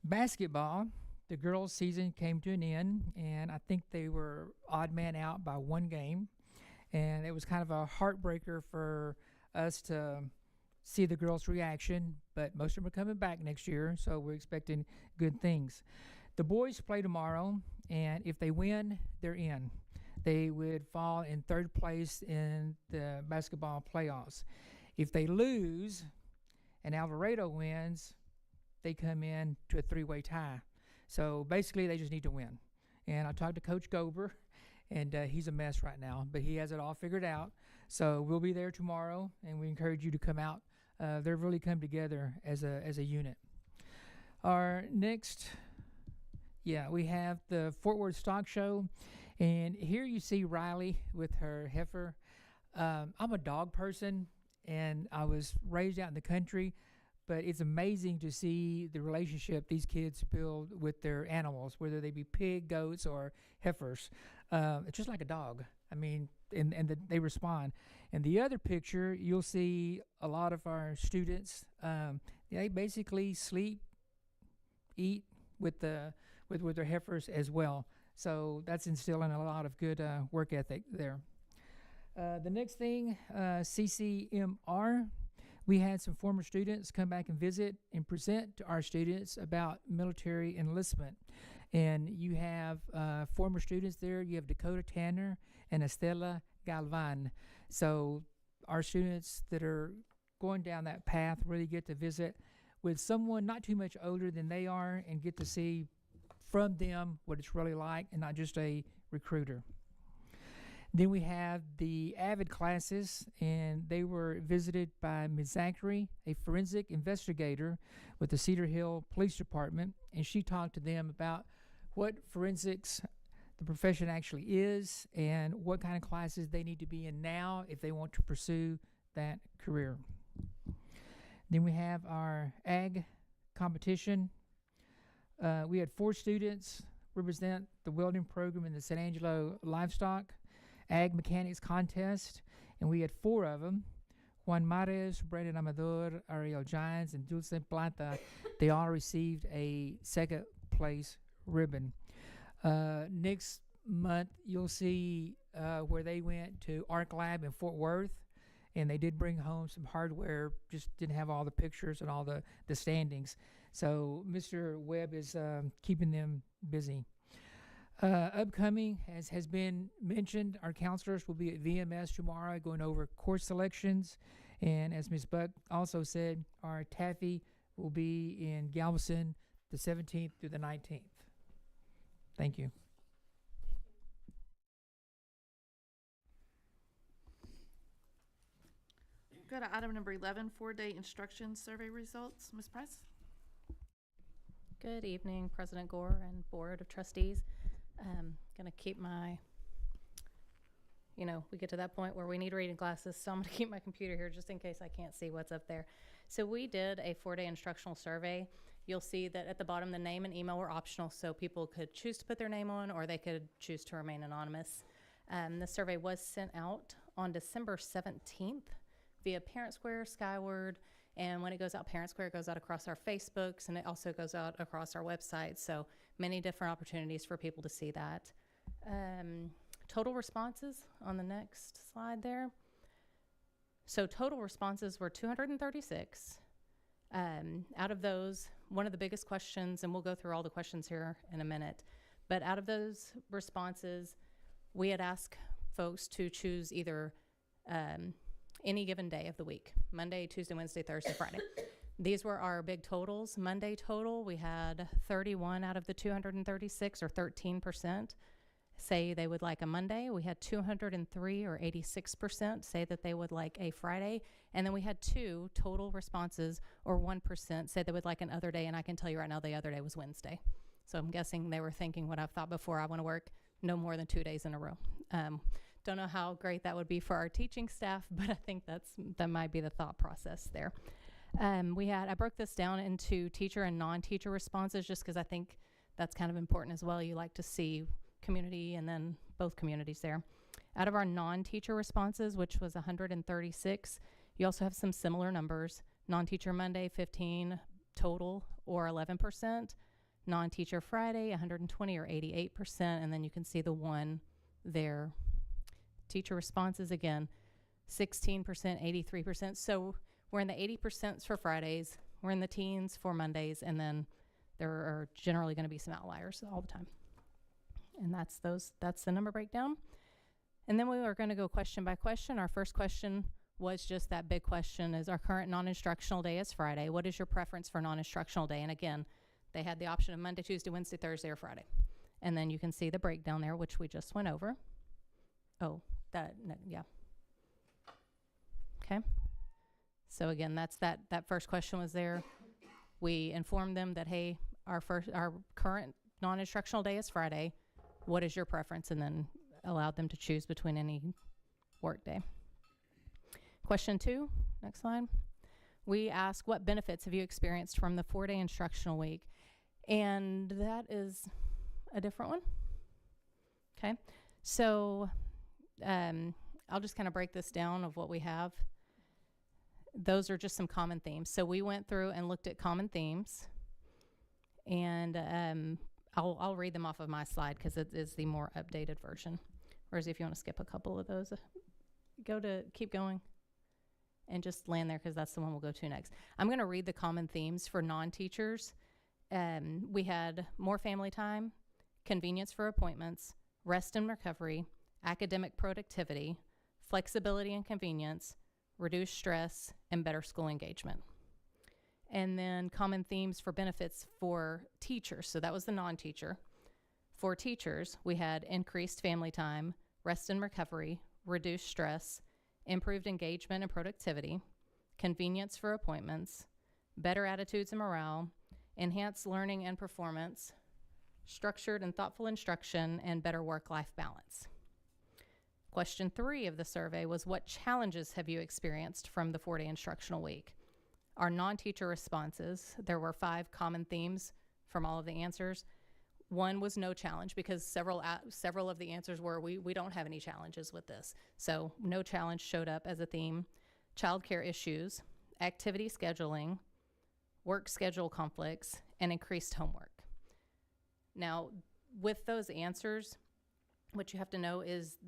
Basketball, the girls' season came to an end, and I think they were odd man out by one game. And it was kind of a heartbreaker for us to see the girls' reaction, but most of them are coming back next year, so we're expecting good things. The boys play tomorrow, and if they win, they're in. They would fall in third place in the basketball playoffs. If they lose and Alvarado wins, they come in to a three-way tie. So basically, they just need to win. And I talked to Coach Gober, and he's a mess right now, but he has it all figured out. So we'll be there tomorrow, and we encourage you to come out. They've really come together as a unit. Our next, we have the Fort Worth Stock Show, and here you see Riley with her heifer. I'm a dog person, and I was raised out in the country. but it's amazing to see the relationship these kids build with their animals, whether they be pig, goats, or heifers. It's just like a dog. I mean, they respond. And the other picture, you'll see a lot of our students. They basically sleep, eat with their heifers as well. So that's instilling a lot of good work ethic there. The next thing, CCMR. We had some former students come back and visit and present to our students about military enlistment. And you have former students there. You have Dakota Tanner and Estela Galvan. So our students that are going down that path really get to visit with someone not too much older than they are and get to see from them what it's really like and not just a recruiter. Then we have the AVID classes, and they were visited by Ms. Zachary, a forensic investigator with the Cedar Hill Police Department, and she talked to them about what forensics, the profession actually is, and what kind of classes they need to be in now if they want to pursue that career. Then we have our ag competition. We had 4 students represent the welding program in the San Angelo Livestock Ag Mechanics Contest, and we had 4 of them. Juan Mares, Brandon Amador, Ariel Gines, and Dulce Plata. They all received a second place ribbon. Next month, you'll see where they went to Arc Lab in Fort Worth, and they did bring home some hardware, just didn't have all the pictures and all the standings. So Mr. Webb is keeping them busy. Upcoming, as has been mentioned, our counselors will be at VMS tomorrow going over course selections. And as Ms. Buck also said, our TAFE will be in Galveston the 17th through the 19th. Thank you. Go to item number 11, 4-day instruction survey results. Ms. Price? Good evening, President Gore and Board of Trustees. Gonna keep my, we get to that point where we need reading glasses, so I'm gonna keep my computer here just in case I can't see what's up there. So we did a 4-day instructional survey. You'll see that at the bottom, the name and email were optional, so people could choose to put their name on or they could choose to remain anonymous. The survey was sent out on December 17th via Parent Square, Skyward, and when it goes out Parent Square, it goes out across our Facebooks, and it also goes out across our website, so many different opportunities for people to see that. Total responses on the next slide there. So total responses were 236. Out of those, one of the biggest questions, and we'll go through all the questions here in a minute, but out of those responses, we had asked folks to choose either any given day of the week, Monday, Tuesday, Wednesday, Thursday, Friday. These were our big totals. Monday total, we had 31 out of the 236, or 13%, say they would like a Monday. We had 203, or 86%, say that they would like a Friday. And then we had 2 total responses, or 1%, say they would like an other day. And I can tell you right now, the other day was Wednesday. So I'm guessing they were thinking what I've thought before. I want to work no more than 2 days in a row. Don't know how great that would be for our teaching staff, but I think that might be the thought process there. I broke this down into teacher and non-teacher responses just because I think that's kind of important as well. You like to see community and then both communities there. Out of our non-teacher responses, which was 136, you also have some similar numbers. Non-teacher Monday, 15 total, or 11%. Non-teacher Friday, 120, or 88%. And then you can see the 1 there. Teacher responses, again, 16%, 83%. So we're in the 80% for Fridays, we're in the teens for Mondays, and then there are generally going to be some outliers all the time. And that's the number breakdown. And then we are going to go question by question. Our first question was just that big question: is our current non-instructional day is Friday? What is your preference for non-instructional day? And again, they had the option of Monday, Tuesday, Wednesday, Thursday, or Friday. And then you can see the breakdown there, which we just went over. Yeah. Okay. So again, that's that first question was there. We informed them that, hey, our current non-instructional day is Friday. What is your preference? And then allowed them to choose between any work day. Question 2, next slide. we ask, what benefits have you experienced from the 4-day instructional week? And that is a different one. Okay, so I'll just kind of break this down of what we have. Those are just some common themes. So we went through and looked at common themes, and I'll read them off of my slide because it is the more updated version. Whereas if you want to skip a couple of those, keep going and just land there because that's the one we'll go to next. I'm going to read the common themes for non-teachers. We had more family time, convenience for appointments, rest and recovery, academic productivity, flexibility and convenience, reduced stress, and better school engagement. And then common themes for benefits for teachers. So that was the non-teacher. For teachers, we had increased family time, rest and recovery, reduced stress, improved engagement and productivity, convenience for appointments, better attitudes and morale, enhanced learning and performance, structured and thoughtful instruction, and better work-life balance. Question 3 of the survey was, what challenges have you experienced from the 4-day instructional week? Our non-teacher responses, there were 5 common themes from all of the answers. One was no challenge because several of the answers were we don't have any challenges with this. So no challenge showed up as a theme. Childcare issues, activity scheduling, work schedule conflicts, and increased homework. Now, with those answers, what you have to know is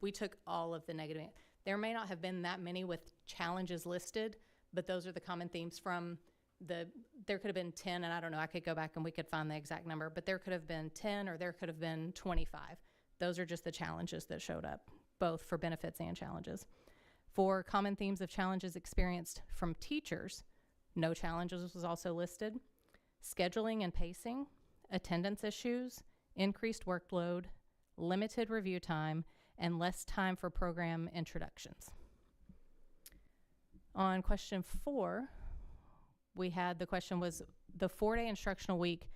we took all of the negative. There may not have been that many with challenges listed, but those are the common themes from there could have been 10, and I don't know, I could go back and we could find the exact number, but there could have been 10 or there could have been 25. Those are just the challenges that showed up, both for benefits and challenges. For common themes of challenges experienced from teachers, no challenges was also listed. Scheduling and pacing, attendance issues, increased workload, limited review time, and less time for program introductions. On question 4, we had the question was, the 4-day instructional week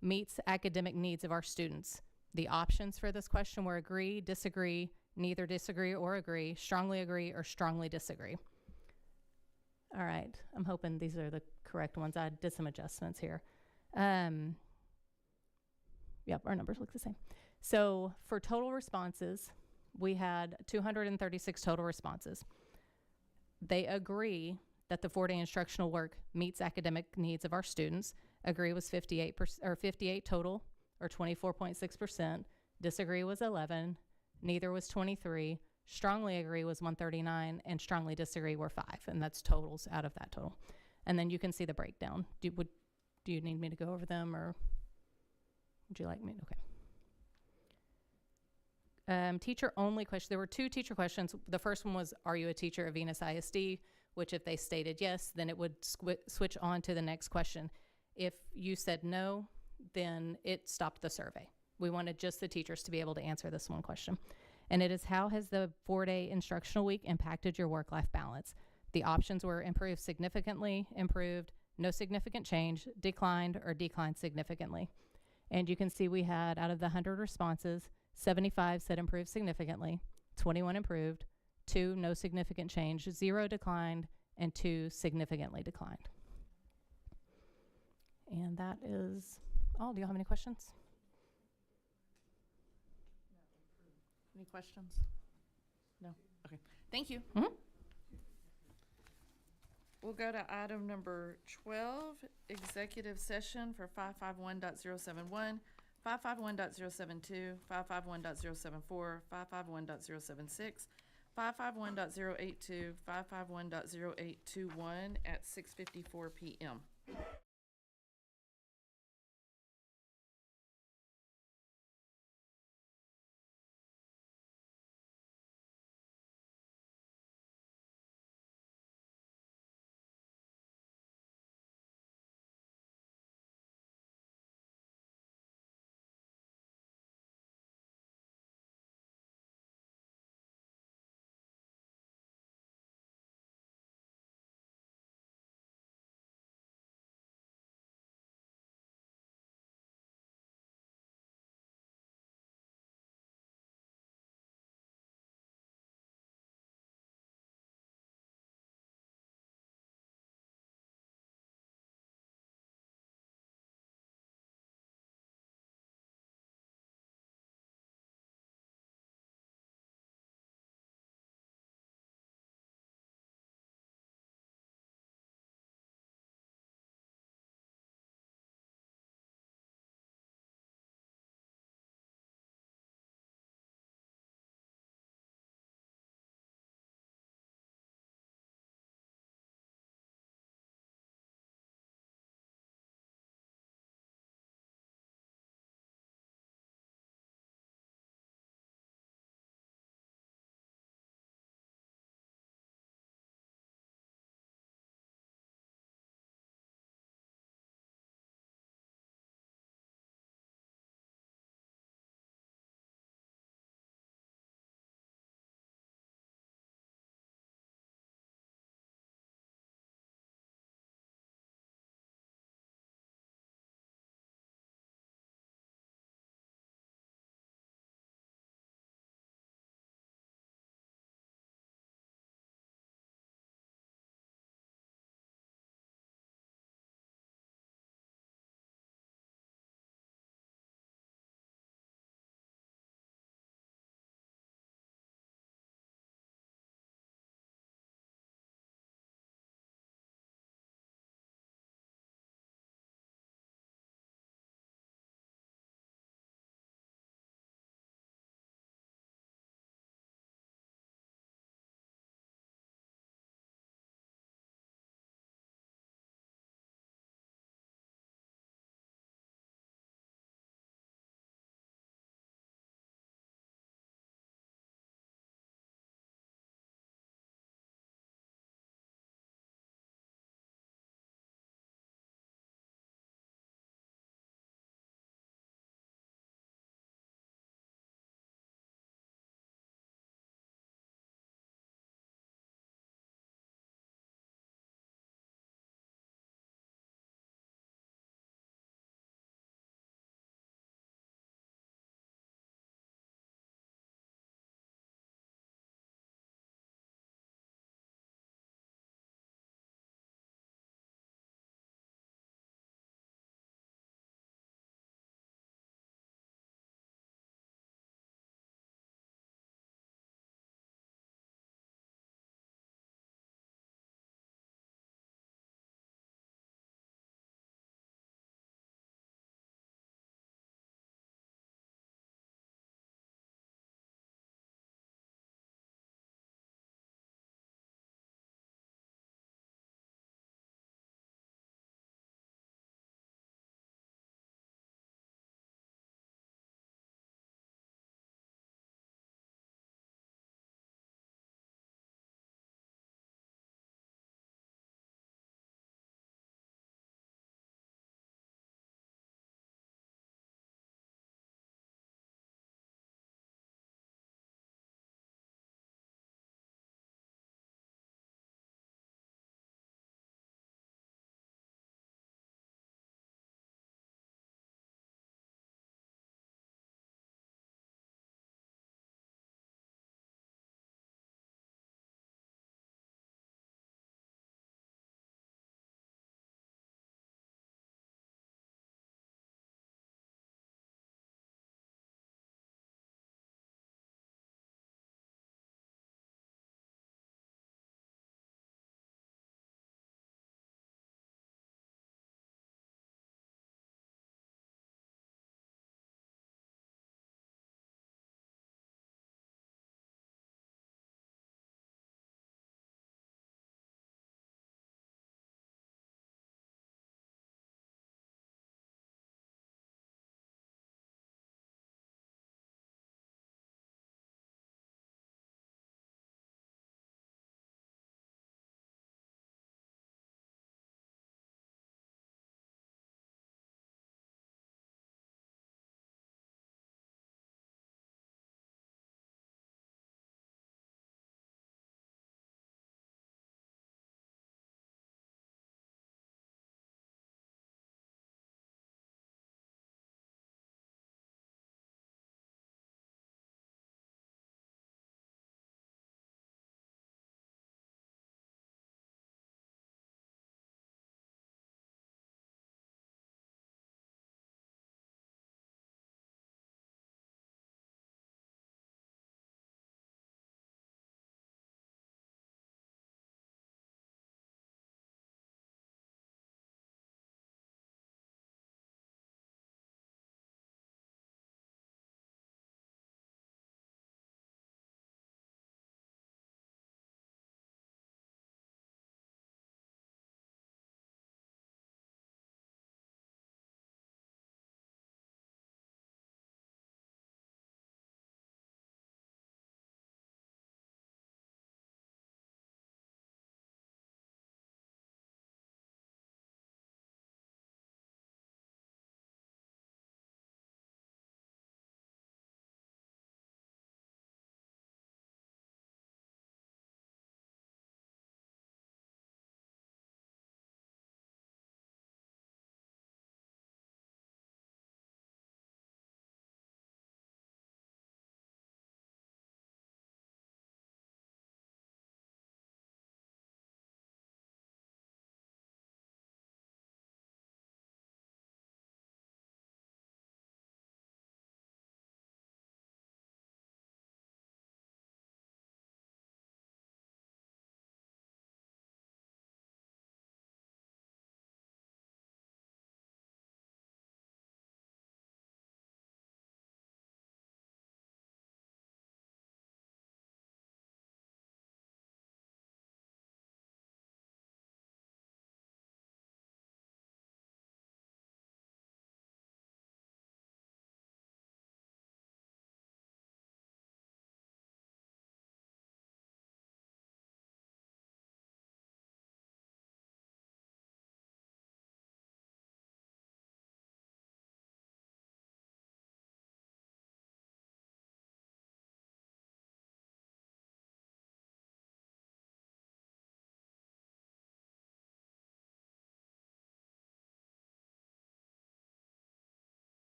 meets academic needs of our students. The options for this question were agree, disagree, neither disagree or agree, strongly agree, or strongly disagree. All right, I'm hoping these are the correct ones. I did some adjustments here. Yep, our numbers look the same. So for total responses, we had 236 total responses. They agree that the 4-day instructional work meets academic needs of our students. Agree was 58 total, or 24.6%. Disagree was 11. Neither was 23. Strongly agree was 139, and strongly disagree were 5, and that's totals out of that total. And then you can see the breakdown. Do you need me to go over them, or would you like me? Okay. Teacher only question. There were 2 teacher questions. The first one was, are you a teacher at Venus ISD? Which if they stated yes, then it would switch on to the next question. If you said no, then it stopped the survey. We wanted just the teachers to be able to answer this one question. And it is, how has the 4-day instructional week impacted your work-life balance? The options were improved significantly, improved, no significant change, declined, or declined significantly. And you can see we had, out of the 100 responses, 75 said improved significantly, 21 improved, 2 no significant change, 0 declined, and 2 significantly declined. And that is all. Do you have any questions? Any questions? No? Okay. Thank you. Mm-hmm. We'll go to item number 12, executive session for 551.071, 551.072, 551.074, 551.076, 551.082, 551.0821 at 6:54 p.m.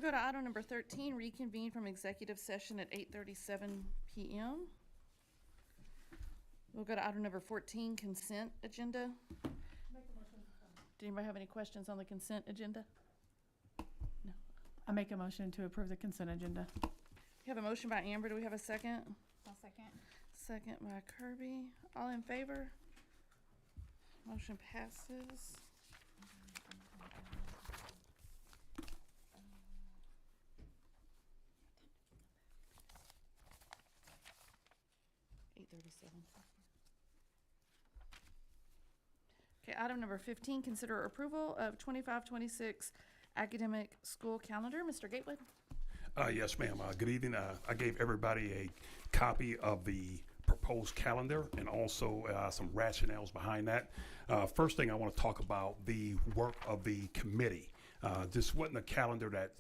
We'll go to item number 13, reconvene from executive session at 8:37 PM. We'll go to item number 14, consent agenda. Did anybody have any questions on the consent agenda? No. I make a motion to approve the consent agenda. We have a motion by Amber. Do we have a second? I'll second. Second by Kirby. All in favor? Motion passes. Okay, item number 15, consider approval of 25-26 academic school calendar. Mr. Gatewood? Yes, ma'am. Good evening. I gave everybody a copy of the proposed calendar and also some rationales behind that. First thing I want to talk about the work of the committee. This wasn't a calendar that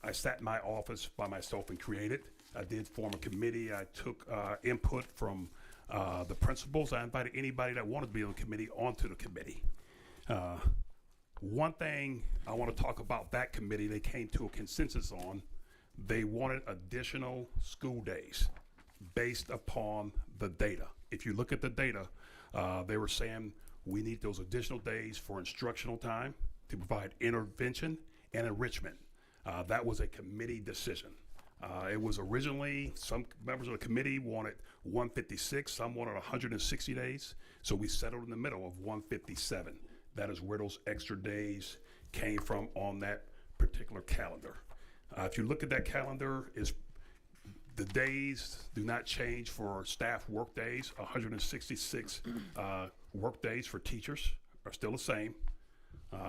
I sat in my office by myself and created. I did form a committee. I took input from the principals. I invited anybody that wanted to be on the committee onto the committee. One thing I want to talk about that committee, they came to a consensus on. They wanted additional school days based upon the data. If you look at the data, they were saying we need those additional days for instructional time to provide intervention and enrichment. That was a committee decision. It was originally, some members of the committee wanted 156, some wanted 160 days, so we settled in the middle of 157. That is where those extra days came from on that particular calendar. If you look at that calendar, the days do not change for staff work days. 166 work days for teachers are still the same.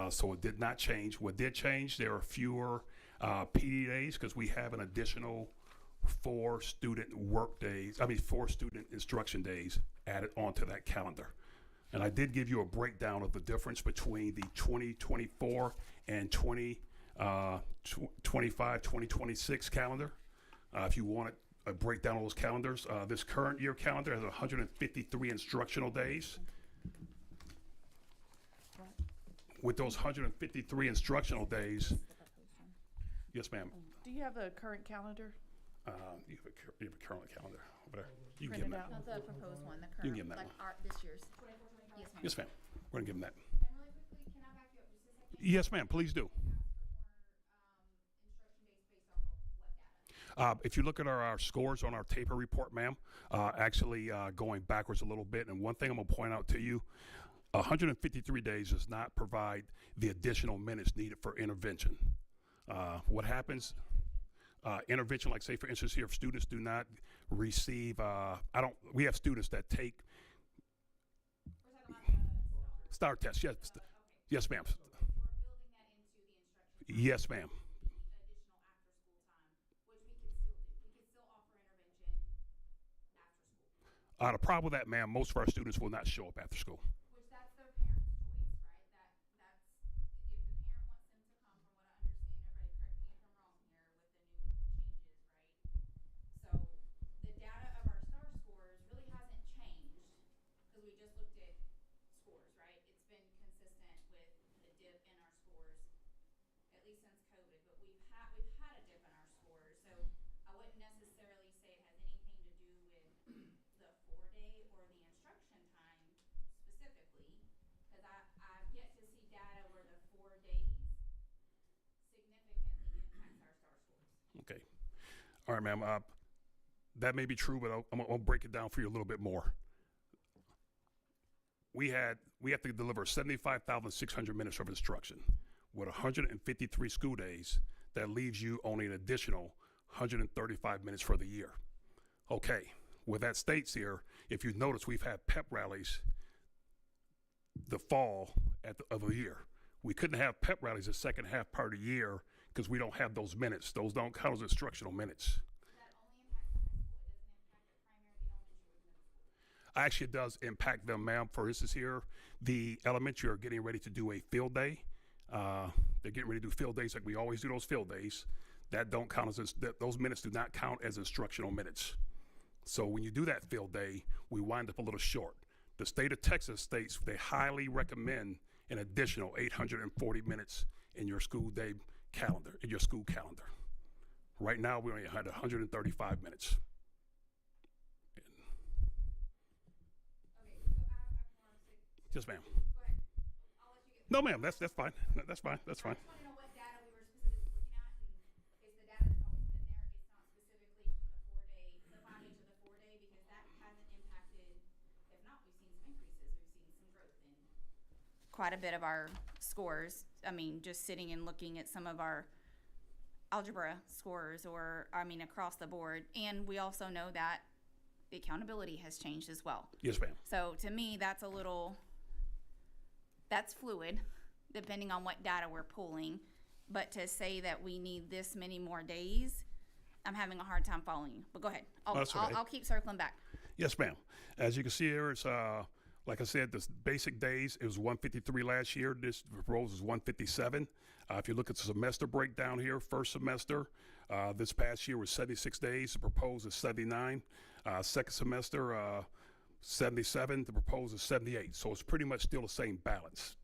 So it did not change. What did change, there are fewer PD days because we have an additional 4 student instruction days added onto that calendar. And I did give you a breakdown of the difference between the 2024 and 2026 calendar. If you want a breakdown of those calendars, this current year calendar has 153 instructional days. With those 153 instructional days, yes, ma'am. Do you have the current calendar? You have a current calendar over there. You can Print give it them that. out. Not the proposed one, the You can current, give them that like one. our, this year's. Yes, ma'am. Yes, ma'am. We're gonna give them that. And really quickly, can I back you up just a second? Yes, ma'am. Please do. Ask for more, instruction days based off of what data? If you look at our scores on our taper report, ma'am, actually going backwards a little bit, and one thing I'm gonna point out to you, 153 days does not provide the additional minutes needed for intervention. What happens, intervention, like say for instance here, if students do not receive, we have students that take We're talking about the STAR tests, yes, okay. yes ma'am, We're building that into the instruction. yes ma'am. Additional after school time, which we could still do. We could still offer intervention after school. The problem with that, ma'am, most of our students will not show up after school. Which that's their parents' choice, right? That's if the parent wants them to come, from what I understand, everybody correct me if I'm wrong here with the new changes, right? So the data of our STAR scores really hasn't changed because we just looked at scores, right? It's been consistent with the dip in our scores, at least since COVID, but we've had a dip in our scores. So I wouldn't necessarily say it has anything to do with the 4-day or the instruction time specifically, because I've yet to see data where the 4 days significantly impacts our STAR scores. Okay. All right, ma'am. That may be true, but I'll break it down for you a little bit more. We have to deliver 75,600 minutes of instruction. With 153 school days, that leaves you only an additional 135 minutes for the year. Okay, with that states here, if you notice, we've had pep rallies the fall of the year. We couldn't have pep rallies the second half part of the year because we don't have those minutes. Those don't count as instructional minutes. That only impacts the high school. It doesn't impact the primary, the elementary, or the middle school. Actually, it does impact them, ma'am. For instance here, the elementary are getting ready to do a field day. They're getting ready to do field days like we always do those field days. That don't count as, those minutes do not count as instructional minutes. So when you do that field day, we wind up a little short. The state of Texas states they highly recommend an additional 840 minutes in your school day calendar, in your school calendar. Right now, we only had 135 minutes. Yes, ma'am. No, ma'am, that's fine. No, that's fine, that's fine. I just want to know what data we were specifically looking at, and it's the data that's always been there. It's not specifically from the 4-day, the 5-day to the 4-day, because that hasn't impacted. If not, we've seen some increases. We've seen some growth in quite a bit of our scores. I mean, just sitting and looking at some of our algebra scores, or I mean, across the board. And we also know that the accountability has changed as well. Yes, ma'am. So to me, that's fluid, depending on what data we're pulling. But to say that we need this many more days, I'm having a hard time following you. But go ahead. I'll keep circling back. Yes, ma'am. As you can see here, it's like I said, the basic days, it was 153 last year. This proposal is 157. If you look at the semester breakdown here, first semester, this past year was 76 days. The proposed is 79. Second semester, 77. The proposed is 78. So it's pretty much still the same balance.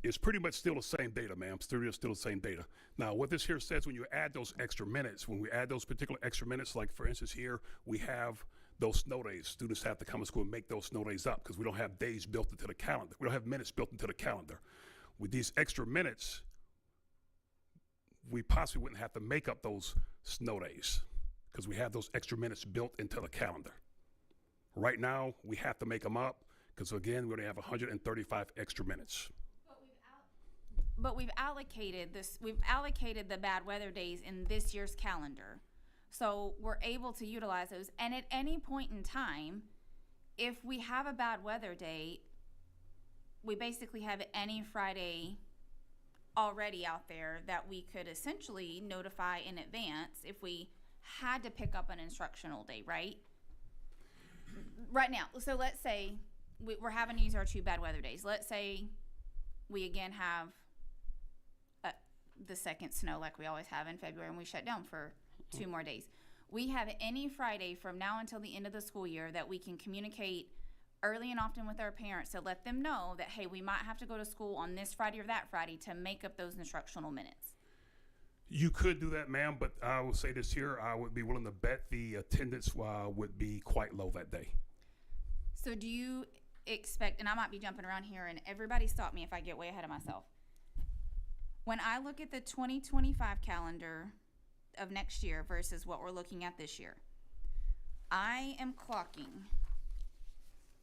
It's pretty much still the same data, ma'am. Still the same data. Now, what this here says, when you add those extra minutes, when we add those particular extra minutes, like for instance here, we have those snow days. Students have to come to school and make those snow days up because we don't have days built into the calendar. We don't have minutes built into the calendar. With these extra minutes, we possibly wouldn't have to make up those snow days because we have those extra minutes built into the calendar. Right now, we have to make them up because, again, we only have 135 extra minutes. But we've allocated this. We've allocated the bad weather days in this year's calendar, so we're able to utilize those. And at any point in time, if we have a bad weather day, we basically have any Friday already out there that we could essentially notify in advance if we had to pick up an instructional day, right? Right now, so let's say we're having to use our 2 bad weather days. Let's say we again have the second snow like we always have in February, and we shut down for 2 more days. We have any Friday from now until the end of the school year that we can communicate early and often with our parents to let them know that, hey, we might have to go to school on this Friday or that Friday to make up those instructional minutes. You could do that, ma'am, but I will say this here, I would be willing to bet the attendance would be quite low that day. So do you expect, and I might be jumping around here, and everybody stop me if I get way ahead of myself. When I look at the 2025 calendar of next year versus what we're looking at this year, I am clocking,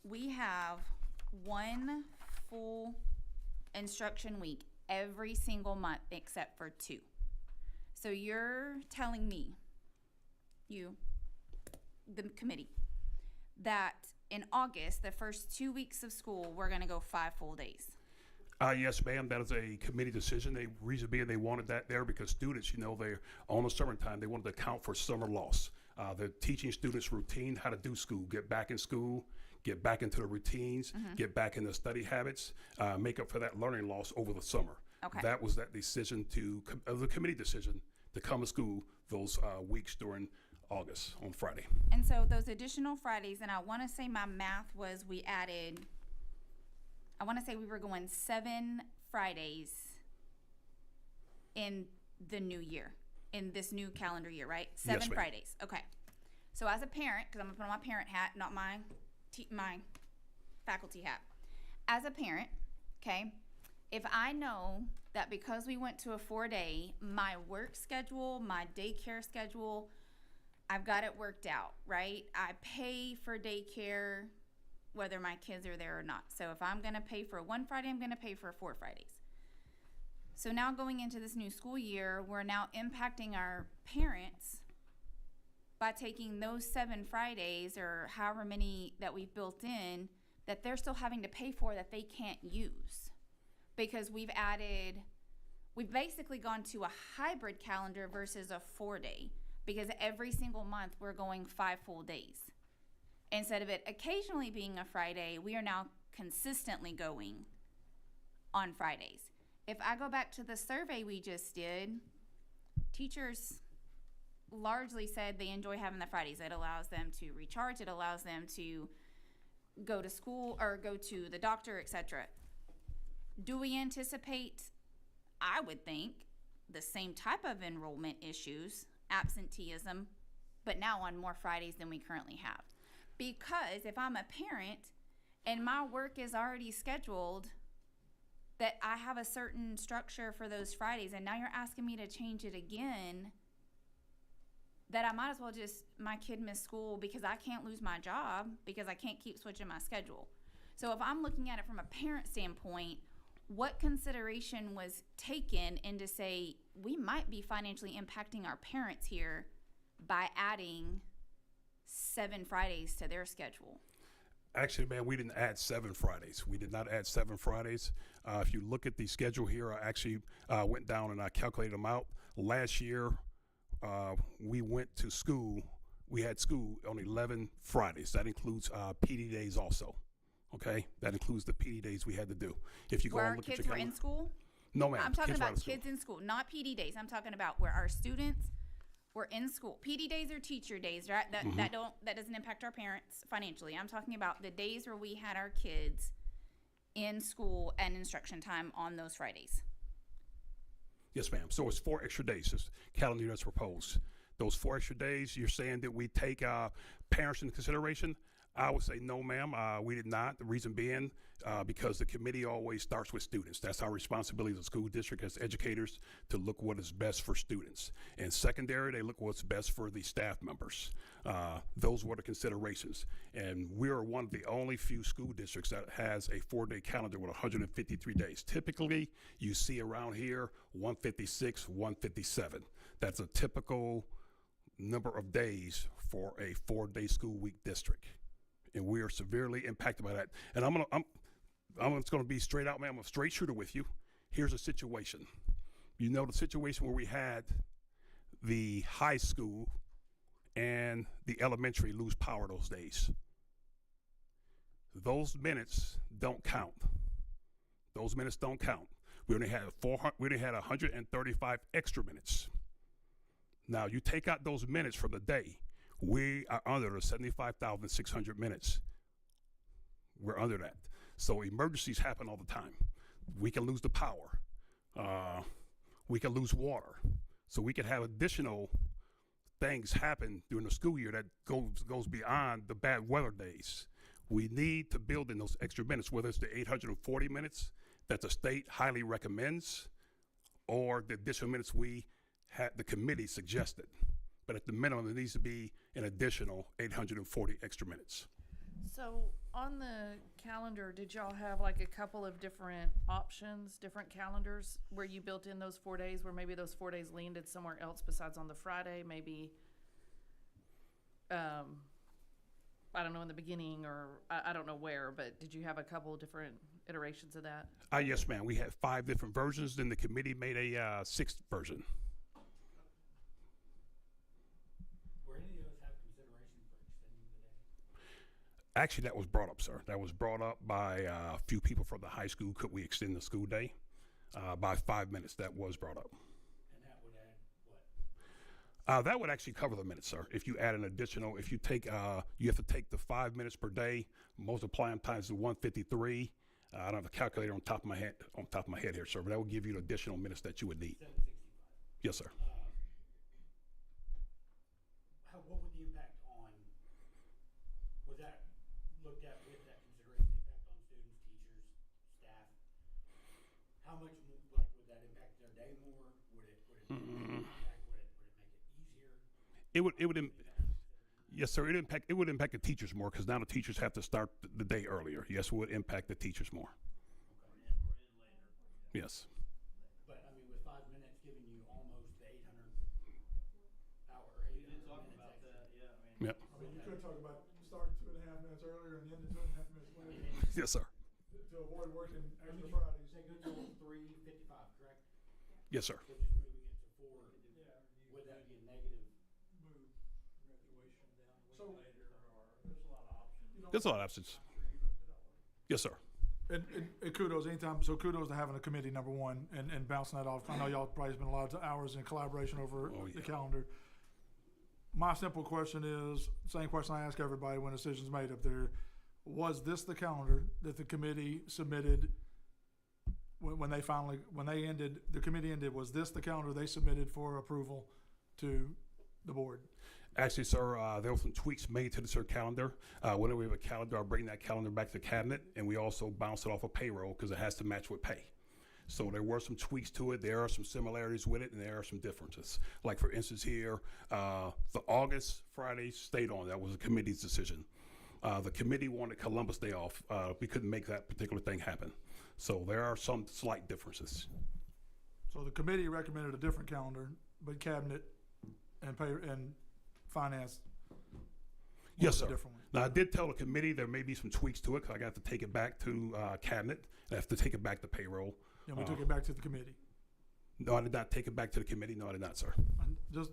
we have 1 full instruction week every single month except for 2. So you're telling me, you, the committee, that in August, the first 2 weeks of school, we're gonna go 5 full days? Yes, ma'am, that is a committee decision. The reason being they wanted that there because students, they're on the summertime, they wanted to account for summer loss. They're teaching students routine, how to do school, get back in school, get back into the routines, get back in the study habits, make up for that learning loss over the summer. Okay. That was that decision the committee decision to come to school those weeks during August on Friday. And so those additional Fridays, and I wanna say my math was we were going 7 Fridays in the new year, in this new calendar year, right? 7 Yes, ma'am. Fridays, okay. So as a parent, because I'm gonna put on my parent hat, not my faculty hat. As a parent, okay, if I know that because we went to a 4-day, my work schedule, my daycare schedule, I've got it worked out, right? I pay for daycare whether my kids are there or not. So if I'm gonna pay for 1 Friday, I'm gonna pay for 4 Fridays. So now going into this new school year, we're now impacting our parents by taking those 7 Fridays or however many that we've built in that they're still having to pay for that they can't use. Because we've basically gone to a hybrid calendar versus a 4-day, because every single month we're going 5 full days. Instead of it occasionally being a Friday, we are now consistently going on Fridays. If I go back to the survey we just did, teachers largely said they enjoy having the Fridays. It allows them to recharge, it allows them to go to school or go to the doctor, etc. Do we anticipate I would think, the same type of enrollment issues, absenteeism, but now on more Fridays than we currently have. Because if I'm a parent and my work is already scheduled, that I have a certain structure for those Fridays, and now you're asking me to change it again, that I might as well just, my kid missed school because I can't lose my job because I can't keep switching my schedule. So if I'm looking at it from a parent standpoint, what consideration was taken into say, we might be financially impacting our parents here by adding 7 Fridays to their schedule? Actually, man, we didn't add 7 Fridays. We did not add 7 Fridays. If you look at the schedule here, I actually went down and I calculated them out. Last year, we went to school. We had school on 11 Fridays. That includes PD days also. Okay, that includes the PD days we had to do. If you go Where and our look at kids your were in calendar- school? No, ma'am. I'm talking were out about of school. kids in school, not PD days. I'm talking about where our students were in school. PD days are teacher days, right? That doesn't impact our parents financially. I'm talking about the days where we had our kids in school and instruction time on those Fridays. Yes, ma'am. So it's 4 extra days. This calendar that's proposed. Those 4 extra days, you're saying that we take parents into consideration? I would say no, ma'am. We did not. The reason being, because the committee always starts with students. That's our responsibility as a school district, as educators, to look what is best for students. And secondary, they look what's best for the staff members. Those were the considerations. And we are one of the only few school districts that has a 4-day calendar with 153 days. Typically, you see around here 156, 157. That's a typical number of days for a 4-day school week district. And we are severely impacted by that. And I'm just going to be straight out, man. I'm a straight shooter with you. Here's a situation. You know the situation where we had the high school and the elementary lose power those days. Those minutes don't count. Those minutes don't count. We only had 135 extra minutes. Now you take out those minutes from the day. We are under the 75,600 minutes. We're under that. So emergencies happen all the time. We can lose the power. We can lose water. So we can have additional things happen during the school year that goes beyond the bad weather days. We need to build in those extra minutes, whether it's the 840 minutes that the state highly recommends or the additional minutes we had the committee suggested. But at the minimum, there needs to be an additional 840 extra minutes. So on the calendar, did y'all have like a couple of different options, different calendars where you built in those 4 days, where maybe those 4 days landed somewhere else besides on the Friday, maybe, I don't know, in the beginning, or I don't know where, but did you have a couple of different iterations of that? Yes, ma'am. We had 5 different versions. Then the committee made a 6th version. Actually, that was brought up, sir. That was brought up by a few people from the high school. Could we extend the school day by 5 minutes? That was brought up. And that would add what? That would actually cover the minutes, sir. If you add an additional, if you take, you have to take the 5 minutes per day, multiply them times the 153. I don't have a calculator on top of my head here, sir, but that will give you the additional minutes that you would need. 765. Yes, sir. What would the impact on, was that looked at with that consideration, the impact on students, teachers, staff? How much, like, would that impact their day more? Would it impact, would it make it easier? Yes, sir. It would impact the teachers more because now the teachers have to start the day earlier. Yes, it would impact the teachers more. Okay. Or in later. Yes. But I mean, with 5 minutes giving you almost the 800 hour, 800 minutes extra. Yep. I mean, you could talk about starting 2.5 minutes earlier and ending 2.5 minutes later. Yes, sir. To avoid working extra Fridays. They go till 3:55, correct? Yes, sir. So just moving it to 4, would that be a negative? Move graduation down a week later, or there's a lot of options. There's a lot of options. Yes, sir. And kudos anytime. So kudos to having a committee, number one, and bouncing that off. I know y'all probably spent a lot of hours in collaboration over the calendar. My simple question is, same question I ask everybody when a decision's made up there. Was this the calendar that the committee submitted when they ended, the committee ended, was this the calendar they submitted for approval to the board? Actually, sir, there were some tweaks made to the sir calendar. Whenever we have a calendar, I'll bring that calendar back to the cabinet, and we also bounce it off of payroll because it has to match with pay. So there were some tweaks to it. There are some similarities with it, and there are some differences. Like for instance here, the August Friday stayed on. That was a committee's decision. The committee wanted Columbus Day off. We couldn't make that particular thing happen. So there are some slight differences. So the committee recommended a different calendar, but cabinet and finance. Yes, sir. wanted a different one. Now, I did tell the committee there may be some tweaks to it because I got to take it back to cabinet. I have to take it back to payroll. And we took it back to the committee. No, I did not take it back to the committee. No, I did not, sir. Just,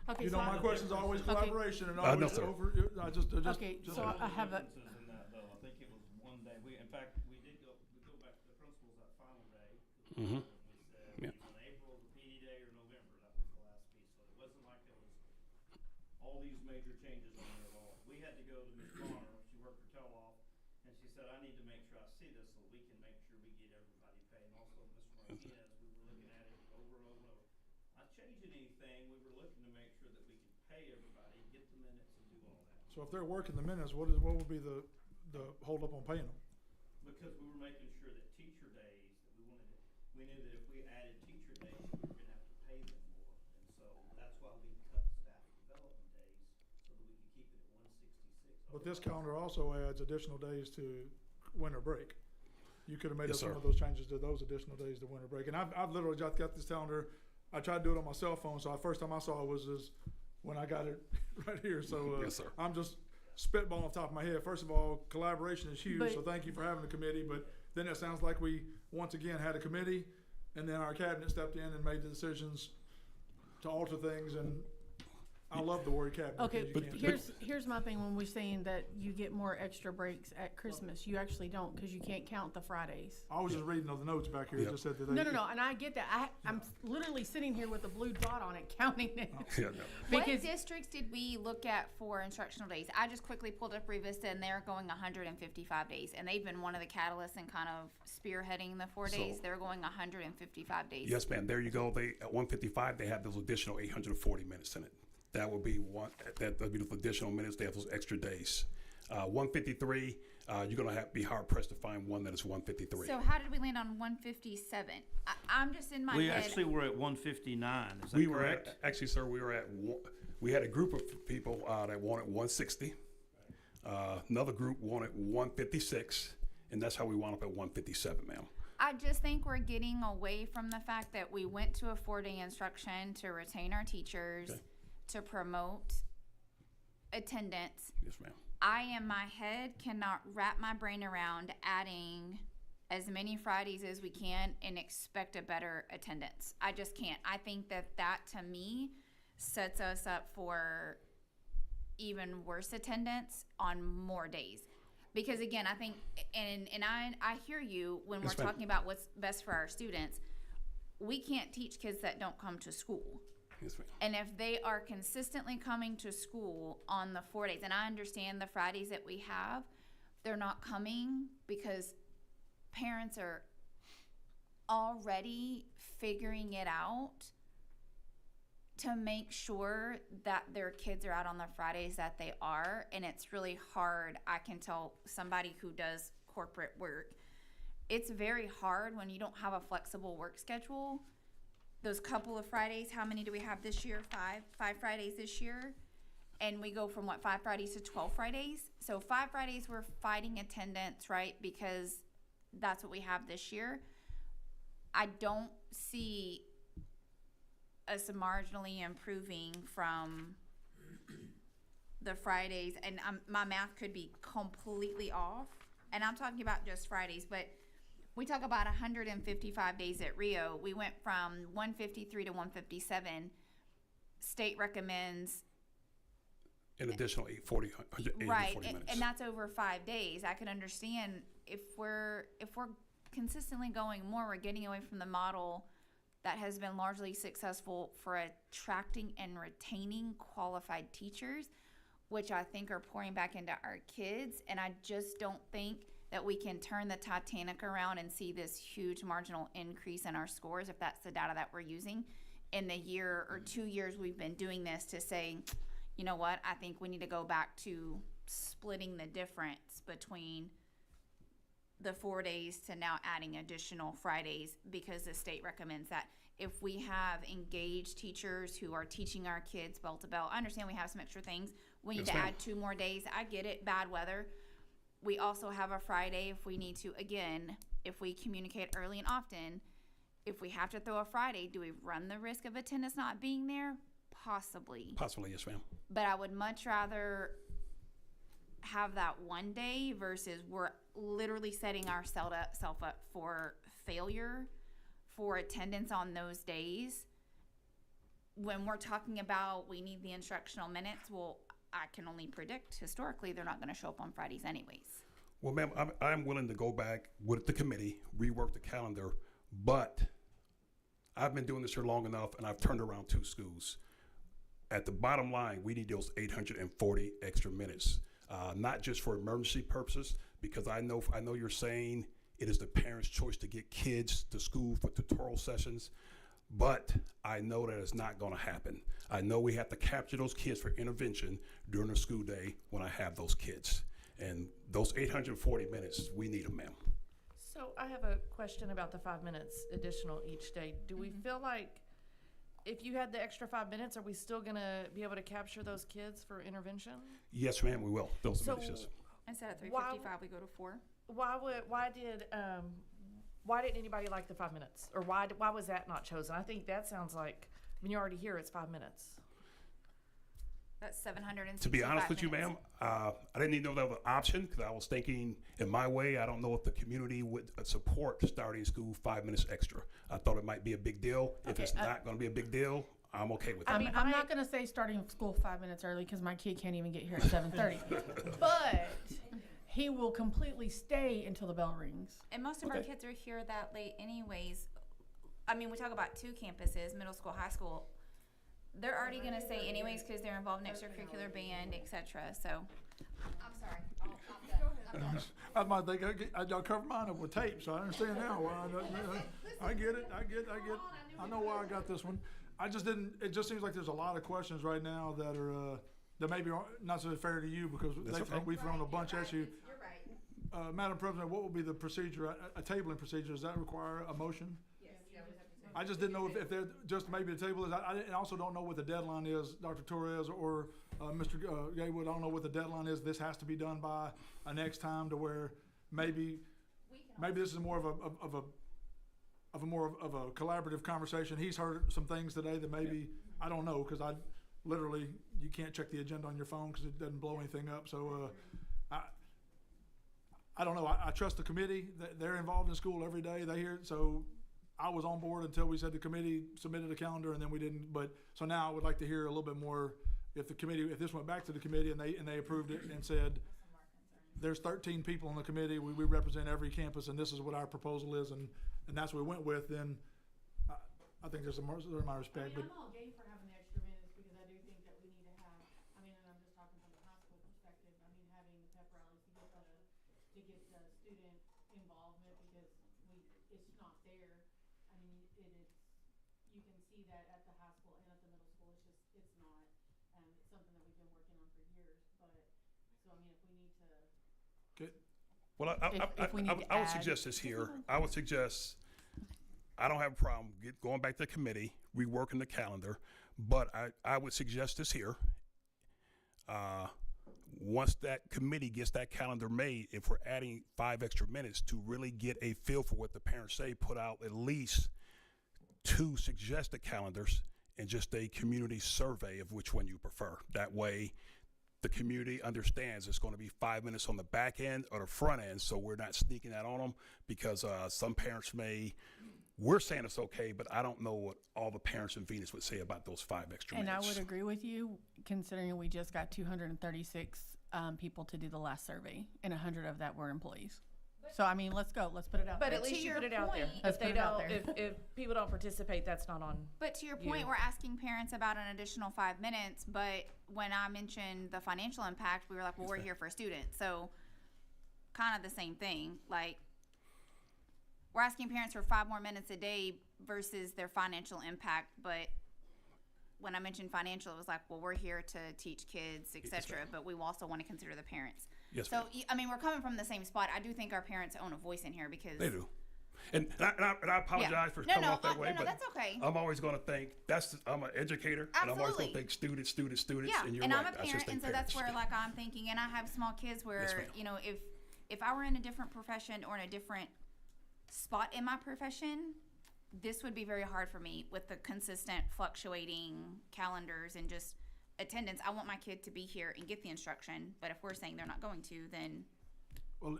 Okay, you so know, my question's always collaboration and no, always sir. Okay, so I have a, Differences in that, though. I think it was one day. In fact, we go back to the principals that final day. Mm-hmm. We said, Yeah. on April, the PD day, or November, that was the last piece. So it wasn't like it was all these major changes on there at all. We had to go to Ms. Bonner, she worked her tail off, and she said, I need to make sure I see this so we can make sure we get everybody paid. And also Mr. Martinez, we were looking at it over and over and over. Not changing anything, we were looking to make sure that we could pay everybody, get the minutes and do all that. so if they're working the minutes, what would be the hold up on paying them? Because we were making sure that teacher days, that we knew that if we added teacher days, we were gonna have to pay them more. And so that's why we cut staff development days, so that we could keep it at 166. But this calendar also adds additional days to winter break. You could have made Yes, up some sir. of those changes to those additional days to winter break. And I've literally just got this calendar. I tried to do it on my cell phone, so the first time I saw it was when I got it right here. So Yes, sir. I'm just spitballing off the top of my head. First of all, collaboration is huge, But- so thank you for having the committee. But then it sounds like we once again had a committee, and then our cabinet stepped in and made the decisions to alter things. And I love the word cabinet. okay, because you can't- here's my thing when we're saying that you get more extra breaks at Christmas. You actually don't, because you can't count the Fridays. I was just reading the notes back here. It Yep. just said that they. No, and I get that. I'm literally sitting here with a blue dot on it, counting it. Yeah, no. What Because- districts did we look at for instructional days? I just quickly pulled up Revista and they're going 155 days. And they've been one of the catalysts in kind of spearheading the 4 days. So- They're going 155 days. Yes, ma'am. There you go. They at 155, they have those additional 840 minutes in it. That would be that'd be the additional minutes. They have those extra days. 153, you're gonna be hard pressed to find one that is 153. So how did we land on 157? I'm just in my We head. actually were at 159, is that we were correct? actually, sir, we were at we had a group of people that wanted 160. Another group wanted 156, and that's how we wound up at 157, ma'am. I just think we're getting away from the fact that we went to a 4-day instruction to retain our teachers, Okay. to promote attendance. Yes, ma'am. I, in my head, cannot wrap my brain around adding as many Fridays as we can and expect a better attendance. I just can't. I think that to me sets us up for even worse attendance on more days. Because again, I think, and I hear you when Yes, we're ma'am. talking about what's best for our students. We can't teach kids that don't come to school. Yes, ma'am. And if they are consistently coming to school on the 4 days, and I understand the Fridays that we have, they're not coming because parents are already figuring it out to make sure that their kids are out on the Fridays that they are. And it's really hard. I can tell somebody who does corporate work, it's very hard when you don't have a flexible work schedule. Those couple of Fridays, how many do we have this year? Five Fridays this year. And we go from 5 Fridays to 12 Fridays. So 5 Fridays we're fighting attendance, right? Because that's what we have this year. I don't see us marginally improving from the Fridays. And my math could be completely off. And I'm talking about just Fridays, but we talk about 155 days at Rio. We went from 153 to 157. State recommends An additional 180 right, minutes. and that's over 5 days. I can understand if we're consistently going more, we're getting away from the model that has been largely successful for attracting and retaining qualified teachers, which I think are pouring back into our kids. And I just don't think that we can turn the Titanic around and see this huge marginal increase in our scores, if that's the data that we're using, in the year or 2 years we've been doing this, to say, you know what, I think we need to go back to splitting the difference between the 4 days to now adding additional Fridays, because the state recommends that. If we have engaged teachers who are teaching our kids bell to bell, I understand we have some extra things. We need Yes, to ma'am. add 2 more days. I get it, bad weather. We also have a Friday if we need to. Again, if we communicate early and often, if we have to throw a Friday, do we run the risk of attendance not being there? Possibly. Possibly, yes, ma'am. But I would much rather have that one day versus we're literally setting ourselves up for failure for attendance on those days. When we're talking about we need the instructional minutes, well, I can only predict historically they're not going to show up on Fridays anyways. Well, ma'am, I'm willing to go back with the committee, rework the calendar, but I've been doing this here long enough, and I've turned around 2 schools. At the bottom line, we need those 840 extra minutes, not just for emergency purposes, because I know you're saying it is the parents' choice to get kids to school for tutorial sessions, but I know that it's not going to happen. I know we have to capture those kids for intervention during the school day when I have those kids. And those 840 minutes, we need them, ma'am. So I have a question about the 5 minutes additional each day. Do we feel like if you had the extra 5 minutes, are we still gonna be able to capture those kids for intervention? Yes, ma'am, we will. Those So- minutes, yes. Instead of Why- 3:55, we go to 4. Why didn't anybody like the 5 minutes? Or why was that not chosen? I think that sounds like, when you're already here, it's 5 minutes. That's 765 To be honest with you, minutes. ma'am, I didn't even know that was an option, because I was thinking in my way, I don't know if the community would support starting school 5 minutes extra. I thought it might be a big deal. If Okay, it's not going to be a big deal, I'm okay with I that. mean, I'm not gonna say starting school 5 minutes early, because my kid can't even get here at 7:30. But he will completely stay until the bell rings. And most of our Okay. kids are here that late anyways. I mean, we talk about 2 campuses, middle school, high school. They're already gonna say anyways because they're involved in extracurricular band, etc. So, I'm sorry. I'm done. That's my thing. Y'all covered mine up with tape, so I understand now why. I get it. I know why I got this one. I just didn't. It just seems like there's a lot of questions right now that are that maybe aren't not so fair to you because we've thrown a bunch at you. You're right. Madam President, what will be the procedure? A tabling procedure? Does that require a motion? I just didn't know if they're just maybe the table is. I also don't know what the deadline is, Dr. Torres or Mr. Gaywood. I don't know what the deadline is. This has to be done by a next time to where maybe this is more of a collaborative conversation. He's heard some things today that maybe I don't know because you can't check the agenda on your phone because it doesn't blow anything up. So I don't know. I trust the committee. They're involved in school every day. They hear it. So I was on board until we said the committee submitted a calendar and then we didn't. But so now I would like to hear a little bit more if this went back to the committee and they approved it and said there's 13 people on the committee. We represent every campus and this is what our proposal is and that's what we went with. Then I think there's my respect. But I'm all game for having the extra minutes because I do think that we need to have. I mean, and I'm just talking from the high school perspective. I mean, having the pep rallies to get the student involvement because it's not there. I mean, it is. You can see that at the high school and at the middle school. It's not. It's something that we've been working on for years. But so I mean, if we need to. Okay. Well, If we need to I would add- suggest this here. I would suggest, I don't have a problem going back to the committee, reworking the calendar, but I would suggest this here. Once that committee gets that calendar made, if we're adding 5 extra minutes to really get a feel for what the parents say, put out at least 2 suggested calendars and just a community survey of which one you prefer. That way, the community understands it's going to be 5 minutes on the back end or the front end, so we're not sneaking that on them because some parents we're saying it's okay, but I don't know what all the parents in Venus would say about those 5 extra And minutes. I would agree with you, considering we just got 236 people to do the last survey, and 100 of that were employees. So I mean, let's go. Let's put it out But there. at least you put it out there. Let's If they put it out don't, there. if people don't participate, that's not on. but to your point, we're asking parents about an additional 5 minutes. But when I mentioned the financial impact, we were like, well, we're here for students. So kind of the same thing. Like, we're asking parents for 5 more minutes a day versus their financial impact. But when I mentioned financial, it was like, well, we're here to teach kids, et Yes, cetera, ma'am. but we also want to consider the parents. Yes, So, ma'am. I mean, we're coming from the same spot. I do think our parents own a voice in here because They do. And I apologize for No, coming no, off that way, no, but that's okay. I'm always going to think I'm an educator, and I'm always going to Absolutely. think students, Yeah, and you're and right. I'm a I just parent, think and so that's parents. where like I'm thinking, and I have small kids where Yes, ma'am. you know if I were in a different profession or in a different spot in my profession, this would be very hard for me with the consistent fluctuating calendars and just attendance. I want my kid to be here and get the instruction, but if we're saying they're not going to, then Well,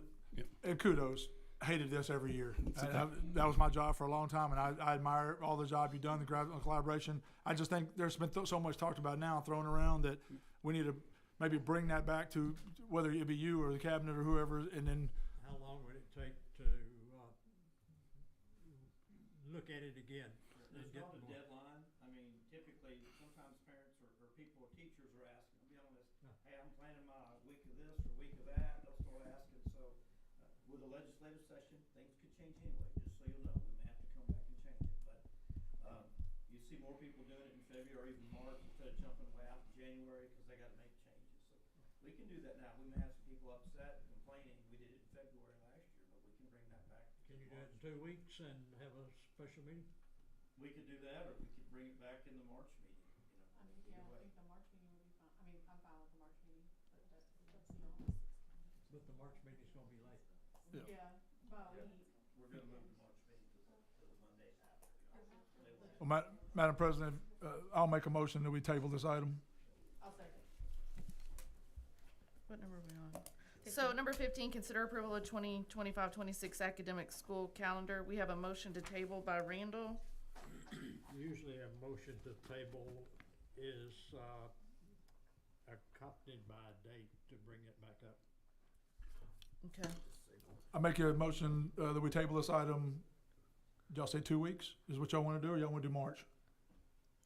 and kudos. Hated this every year. That was my job for a long time, and I admire all the job you've done, the collaboration. I just think there's been so much talked about now, thrown around, that we need to maybe bring that back to whether it be you or the cabinet or whoever, and then How long would it take to, look at it again? There's and get not a more- deadline. I mean, typically, sometimes parents or people, teachers are asking, I'll be honest, hey, I'm planning my week of this or week of that. They'll start asking. So with a legislative session, things could change anyway, just so you'll know. We may have to come back and change it. But you see more people doing it in February or even March instead of jumping way out in January because they got to make changes. So we can do that now. We may have some people upset and complaining. We did it in February last year, but we can bring that back. Can you do it in 2 weeks and have a special meeting? We could do that, or we could bring it back in the March meeting, you know. I mean, yeah, either I way. think the March meeting would be fine. I mean, I'm fine with the March meeting, but that's the only. But the March meeting's gonna be late. Yeah, about a Yeah. week. We're gonna move the March meeting to the Monday after. They will- well, Madam President, I'll make a motion that we table this item. I'll second. What number are we on? So number 15, consider approval of 2025-26 academic school calendar. We have a motion to table by Randall. Usually a motion to table is, accompanied by a date to bring it back up. Okay. I make a motion that we table this item. Did y'all say 2 weeks is what y'all want to do, or y'all want to do March?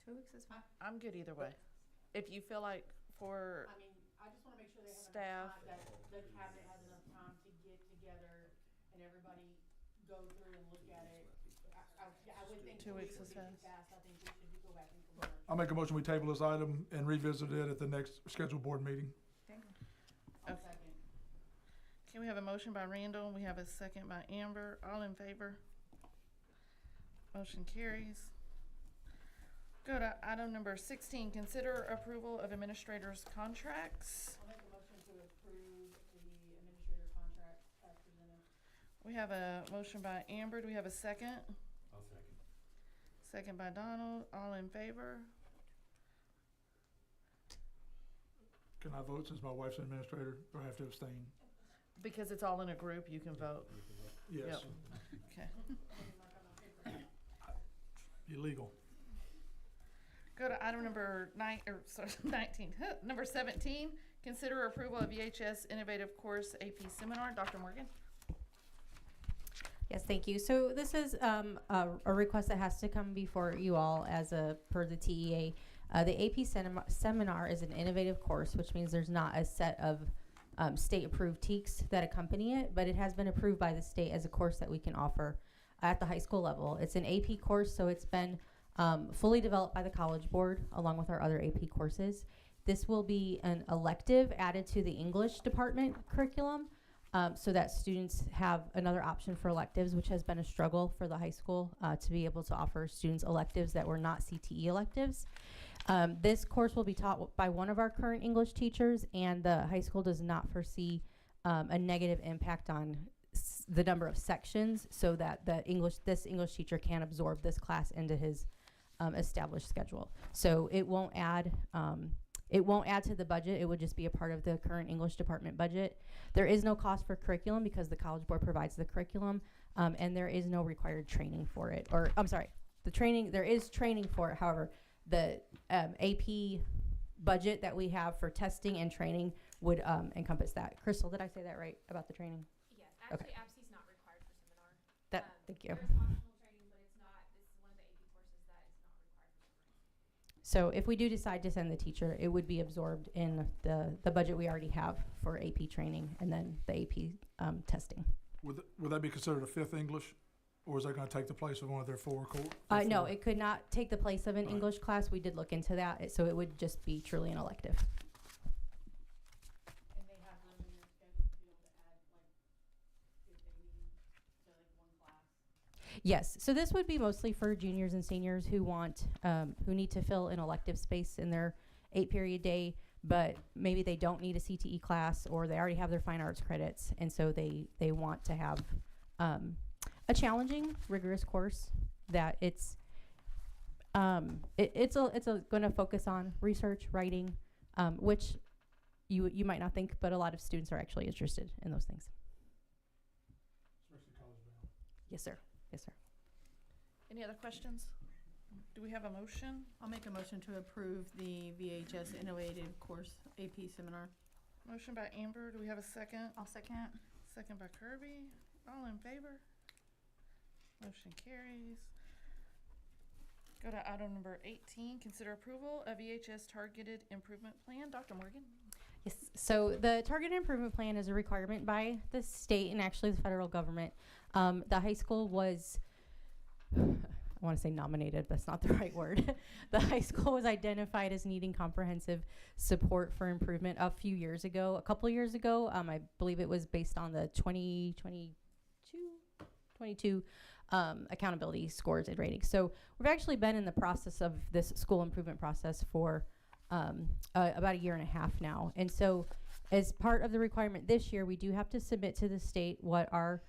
2 weeks is fine. I'm good either way. If you feel like for I mean, I just wanna make sure they have Staff. enough time, that the cabinet has enough time to get together and everybody go through and look at it. I would think 2 weeks is would be too fast. fast. I think we should go back and confirm. I'll make a motion we table this item and revisit it at the next scheduled board meeting. I'll second. Okay, we have a motion by Randall, and we have a second by Amber. All in favor? Motion carries. Go to item number 16, consider approval of administrators' contracts. I'll make a motion to approve the administrator contract as presented. We have a motion by Amber. Do we have a second? I'll second. Second by Donald. All in favor? Can I vote since my wife's an administrator, or I have to abstain? Because it's all in a group, you can vote. Yes. Yep. Okay. Illegal. Go to item number 19, number 17, consider approval of VHS Innovative Course AP Seminar. Dr. Morgan? Yes, thank you. So this is a request that has to come before you all as a per the TEA. The AP seminar is an innovative course, which means there's not a set of state-approved TEKs that accompany it, but it has been approved by the state as a course that we can offer at the high school level. It's an AP course, so it's been fully developed by the College Board along with our other AP courses. This will be an elective added to the English department curriculum, so that students have another option for electives, which has been a struggle for the high school to be able to offer students electives that were not CTE electives. This course will be taught by one of our current English teachers, and the high school does not foresee a negative impact on the number of sections, so that this English teacher can absorb this class into his established schedule. So it won't add to the budget. It would just be a part of the current English department budget. There is no cost for curriculum because the College Board provides the curriculum, and there is no required training for it. Or I'm sorry, there is training for it. However, the AP budget that we have for testing and training would encompass that. Crystal, did I say that right about the training? Yes, Okay. ABSE's not required for seminar. Thank you. There's optional training, but it's not, this is one of the AP courses that is not required for seminar. So if we do decide to send the teacher, it would be absorbed in the budget we already have for AP training and then the AP testing. Would that be considered a fifth English, or is that going to take the place of one of their four? No, it could not take the place of an Right. English class. We did look into that, so it would just be truly an elective. And they have room in their schedule to be able to add, like, if they need, so like one class? Yes, so this would be mostly for juniors and seniors who want, who need to fill an elective space in their 8-period day, but maybe they don't need a CTE class or they already have their fine arts credits, and so they want to have a challenging, rigorous course that it's going to focus on research, writing, which you might not think, but a lot of students are actually interested in those things. Especially college bound. Yes, sir. Yes, sir. Any other questions? Do we have a motion? I'll make a motion to approve the VHS Innovative Course AP Seminar. Motion by Amber. Do we have a second? I'll second. Second by Kirby. All in favor? Motion carries. Go to item number 18, consider approval of EHS Targeted Improvement Plan. Dr. Morgan? Yes, so the Targeted Improvement Plan is a requirement by the state and actually the federal government. The high school was, I want to say nominated, but that's not the right word. The high school was identified as needing comprehensive support for improvement a few years ago, a couple of years ago. I believe it was based on the 2022 accountability scores and ratings. So we've actually been in the process of this school improvement process for about a year and a half now. And so as part of the requirement this year, we do have to submit to the state what our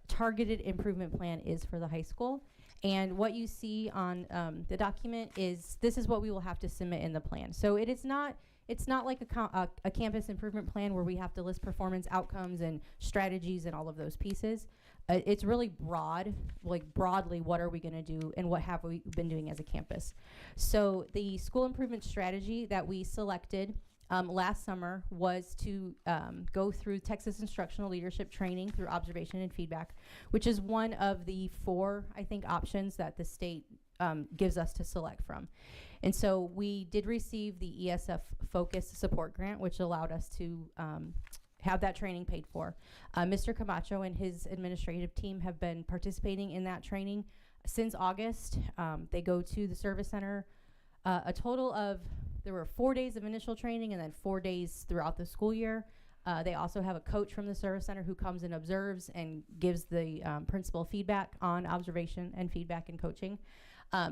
targeted improvement plan is for the high school. And what you see on the document is this is what we will have to submit in the plan. So it's not like a campus improvement plan where we have to list performance outcomes and strategies and all of those pieces. It's really broad, like broadly, what are we going to do and what have we been doing as a campus. So the school improvement strategy that we selected last summer was to go through Texas Instructional Leadership Training through observation and feedback, which is one of the 4, I think, options that the state gives us to select from. And so we did receive the ESF Focus Support Grant, which allowed us to have that training paid for. Mr. Camacho and his administrative team have been participating in that training since August. They go to the service center a total of, there were 4 days of initial training and then 4 days throughout the school year. They also have a coach from the service center who comes and observes and gives the principal feedback on observation and feedback and coaching.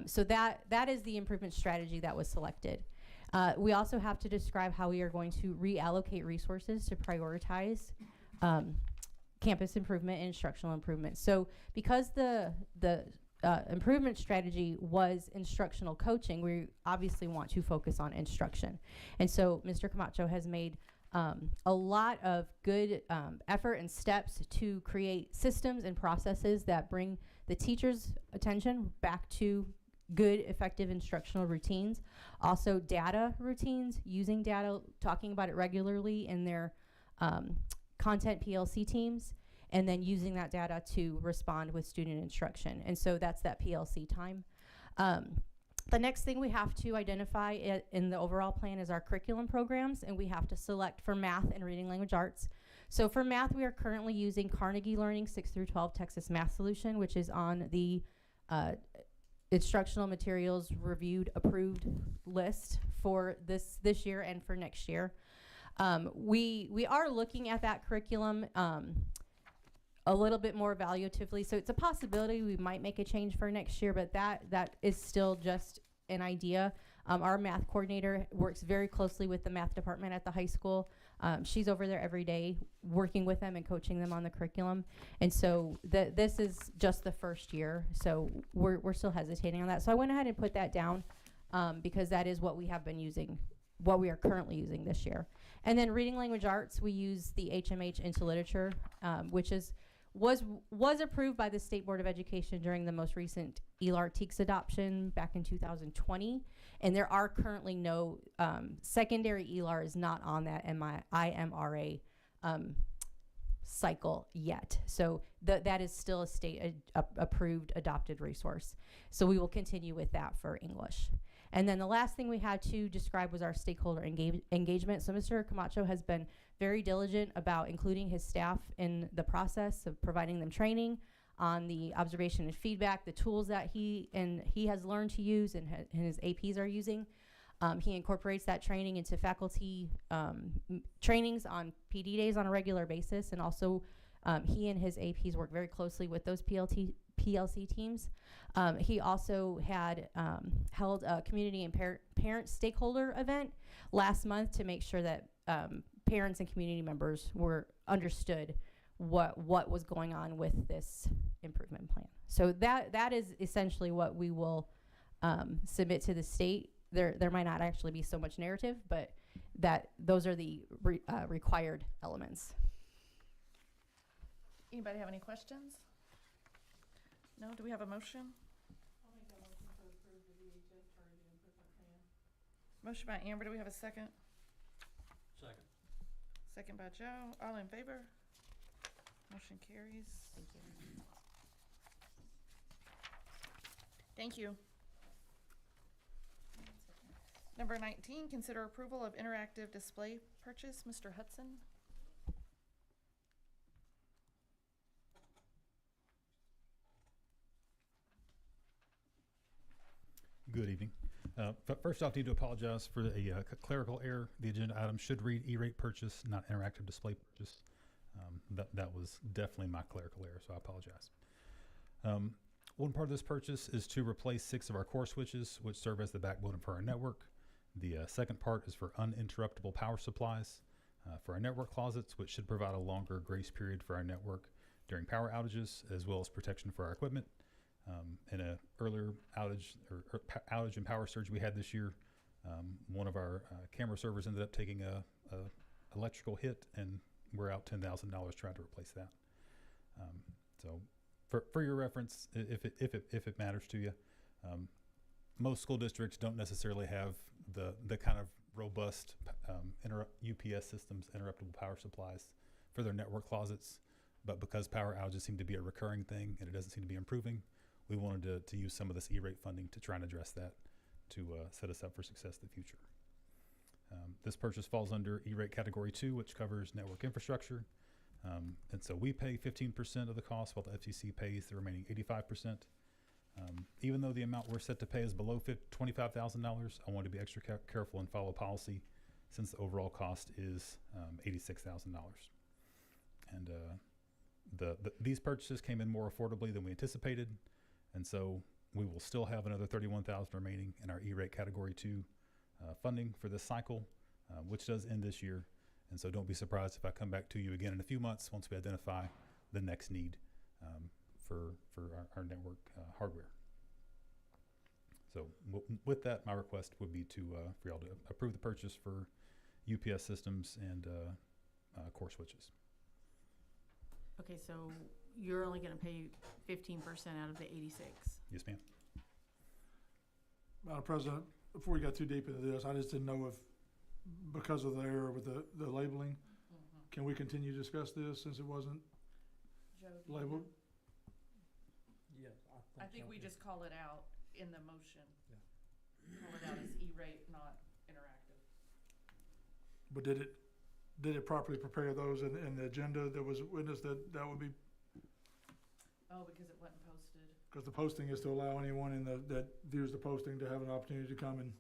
So that is the improvement strategy that was selected. We also have to describe how we are going to reallocate resources to prioritize campus improvement and instructional improvement. So because the improvement strategy was instructional coaching, we obviously want to focus on instruction. And so Mr. Camacho has made a lot of good effort and steps to create systems and processes that bring the teacher's attention back to good, effective instructional routines. Also data routines, using data, talking about it regularly in their content PLC teams, and then using that data to respond with student instruction. And so that's that PLC time. The next thing we have to identify in the overall plan is our curriculum programs, and we have to select for math and reading language arts. So for math, we are currently using Carnegie Learning 6 through 12 Texas Math Solution, which is on the instructional materials reviewed approved list for this year and for next year. We are looking at that curriculum a little bit more evaluatively, so it's a possibility we might make a change for next year, but that is still just an idea. Our math coordinator works very closely with the math department at the high school. She's over there every day working with them and coaching them on the curriculum. And so this is just the first year, so we're still hesitating on that. So I went ahead and put that down because that is what we have been using, what we are currently using this year. And then reading language arts, we use the HMH into literature, which was approved by the State Board of Education during the most recent ELAR-TEACS adoption back in 2020. And there are currently no secondary ELAR is not on that IMRA cycle yet. So that is still a state approved adopted resource. So we will continue with that for English. And then the last thing we had to describe was our stakeholder engagement. So Mr. Camacho has been very diligent about including his staff in the process of providing them training on the observation and feedback, the tools that he has learned to use and his APs are using. He incorporates that training into faculty trainings on PD days on a regular basis, and also he and his APs work very closely with those PLC teams. He also had held a community and parent stakeholder event last month to make sure that parents and community members were understood what was going on with this improvement plan. So that is essentially what we will submit to the state. There might not actually be so much narrative, but those are the required elements. Anybody have any questions? No? Do we have a motion? I'll make a motion to approve the VHS charging improvement plan. Motion by Amber. Do we have a second? Second. Second by Joe. All in favor? Motion carries. Thank you. Thank you. Number 19, consider approval of interactive display purchase. Mr. Hudson. Good evening. First off, I need to apologize for a clerical error. The agenda item should read E-rate purchase, not interactive display purchase. That was definitely my clerical error, so I apologize. One part of this purchase is to replace 6 of our core switches, which serve as the backbone for our network. The second part is for uninterruptible power supplies for our network closets, which should provide a longer grace period for our network during power outages, as well as protection for our equipment. In an earlier outage outage and power surge we had this year, one of our camera servers ended up taking a electrical hit, and we're out $10,000 trying to replace that. So for your reference, if it matters to you, most school districts don't necessarily have the kind of robust UPS systems, interruptible power supplies, for their network closets. But because power outages seem to be a recurring thing and it doesn't seem to be improving, we wanted to use some of this E-rate funding to try and address that, to set us up for success in the future. This purchase falls under E-rate category 2, which covers network infrastructure. And so we pay 15% of the cost, while the FCC pays the remaining 85%. Even though the amount we're set to pay is below $25,000, I want to be extra careful and follow policy, since the overall cost is $86,000. And these purchases came in more affordably than we anticipated, and so we will still have another $31,000 remaining in our E-rate category 2 funding for this cycle, which does end this year. And so don't be surprised if I come back to you again in a few months once we identify the next need for our network hardware. So with that, my request would be for y'all to approve the purchase for UPS systems and core switches. Okay, so you're only gonna pay 15% out of the 86. Yes, ma'am. Madam President, before we got too deep into this, I just didn't know if, because of the error with the labeling, can we continue to discuss this since it wasn't Joe, do you labeled? know? Yes, I think we just call it out in the motion. Yeah. Call it out as E-rate, not interactive. But did it properly prepare those in the agenda that was witnessed that would be, Oh, because it wasn't posted. because the posting is to allow anyone that views the posting to have an opportunity to come and,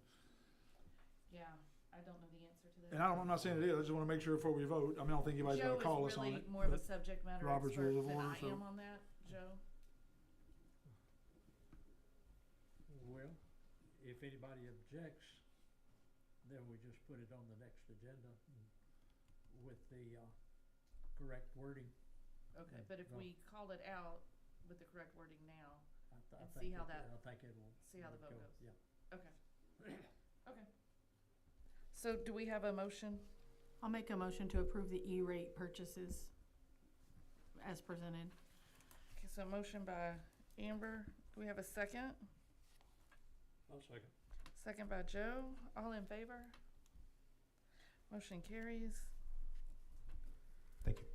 Yeah, I don't know the answer to that. and I'm not saying it is, I just want to make sure before we vote, I mean, I don't think anybody's Joe gonna call us is on really it. more of a but subject matter Robert's expert Rules of than Order, I so- am on that, Joe. well, if anybody objects, then we just put it on the next agenda with the correct wording. Okay, but if we call it out with the correct wording now, I And think see how it- that- I think it'll. see how the it'll vote go, goes. Yeah. okay. Okay. So do we have a motion? I'll make a motion to approve the E-rate purchases as presented. Okay, so a motion by Amber. Do we have a second? I'll second. Second by Joe. All in favor? Motion carries. Thank you.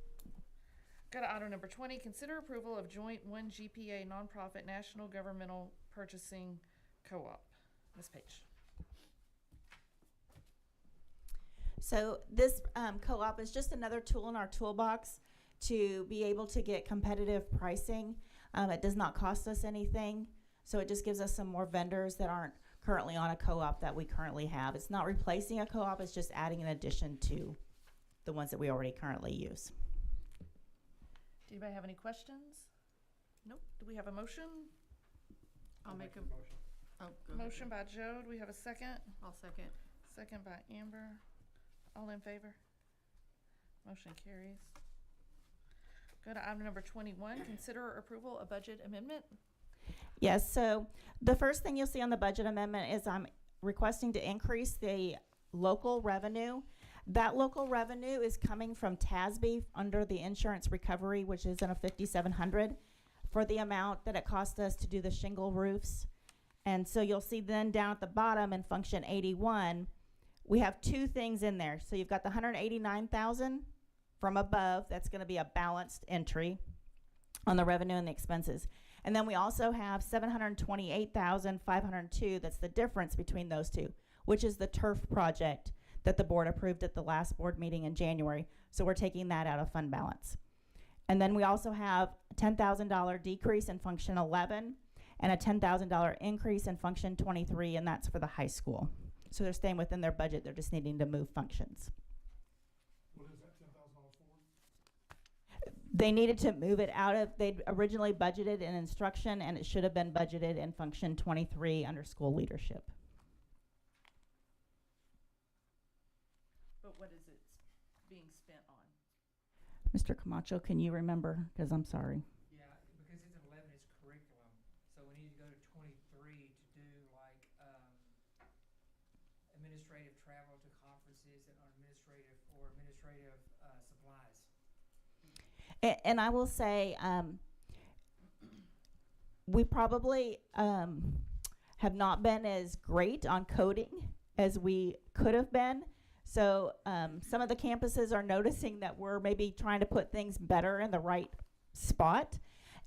Go to item number 20, consider approval of joint 1 GPA nonprofit national governmental purchasing co-op. Ms. Page. So this co-op is just another tool in our toolbox to be able to get competitive pricing. It does not cost us anything, so it just gives us some more vendors that aren't currently on a co-op that we currently have. It's not replacing a co-op, it's just adding an addition to the ones that we already currently use. Do anybody have any questions? Nope. Do we have a motion? I'll make a motion. Oh, go ahead. Motion by Joe. Do we have a second? I'll second. Second by Amber. All in favor? Motion carries. Go to item number 21, consider approval of budget amendment. Yes, so the first thing you'll see on the budget amendment is I'm requesting to increase the local revenue. That local revenue is coming from TASB under the insurance recovery, which is in a 5,700 for the amount that it cost us to do the shingle roofs. And so you'll see then down at the bottom in function 81, we have two things in there. So you've got the 189,000 from above. That's going to be a balanced entry on the revenue and the expenses. And then we also have 728,502. That's the difference between those two, which is the turf project that the board approved at the last board meeting in January. So we're taking that out of fund balance. And then we also have a $10,000 decrease in function 11 and a $10,000 increase in function 23, and that's for the high school. So they're staying within their budget, they're just needing to move functions. What is that $10,000 for? They needed to move it out of, they'd originally budgeted in instruction, and it should have been budgeted in function 23 under school leadership. But what is it being spent on? Mr. Camacho, can you remember? Because I'm sorry. Yeah, because it's 11, it's curriculum. So we need to go to 23 to do like administrative travel to conferences and administrative supplies. And I will say, we probably have not been as great on coding as we could have been. So some of the campuses are noticing that we're maybe trying to put things better in the right spot.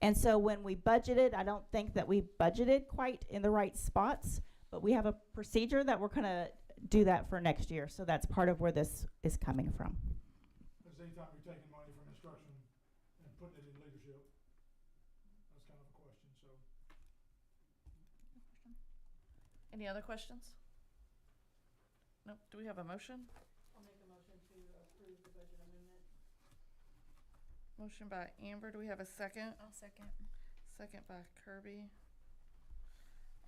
And so when we budgeted, I don't think that we budgeted quite in the right spots, but we have a procedure that we're gonna do that for next year. So that's part of where this is coming from. Because anytime you're taking money from instruction and putting it in leadership, that's kind of a question, so. Any other questions? Nope. Do we have a motion? I'll make a motion to approve the budget amendment. Motion by Amber. Do we have a second? I'll second. Second by Kirby.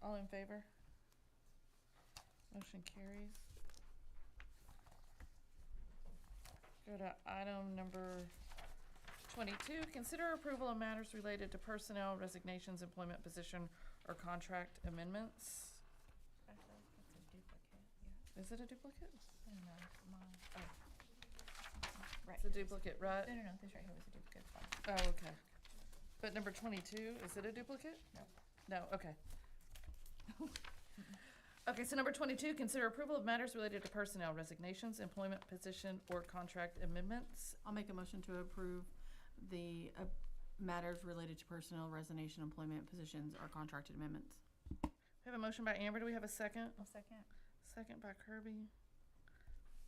All in favor? Motion carries. Go to item number 22. Consider approval of matters related to personnel, resignations, employment position, or contract amendments. Is it a duplicate? No, mine. Right. It's a duplicate, right? No, this right here was a duplicate. Oh, okay. But number 22, is it a duplicate? No. No, okay. Okay, so number 22, consider approval of matters related to personnel, resignations, employment position, or contract amendments. I'll make a motion to approve the matters related to personnel, resignation, employment positions, or contracted amendments. We have a motion by Amber. Do we have a second? I'll second. Second by Kirby.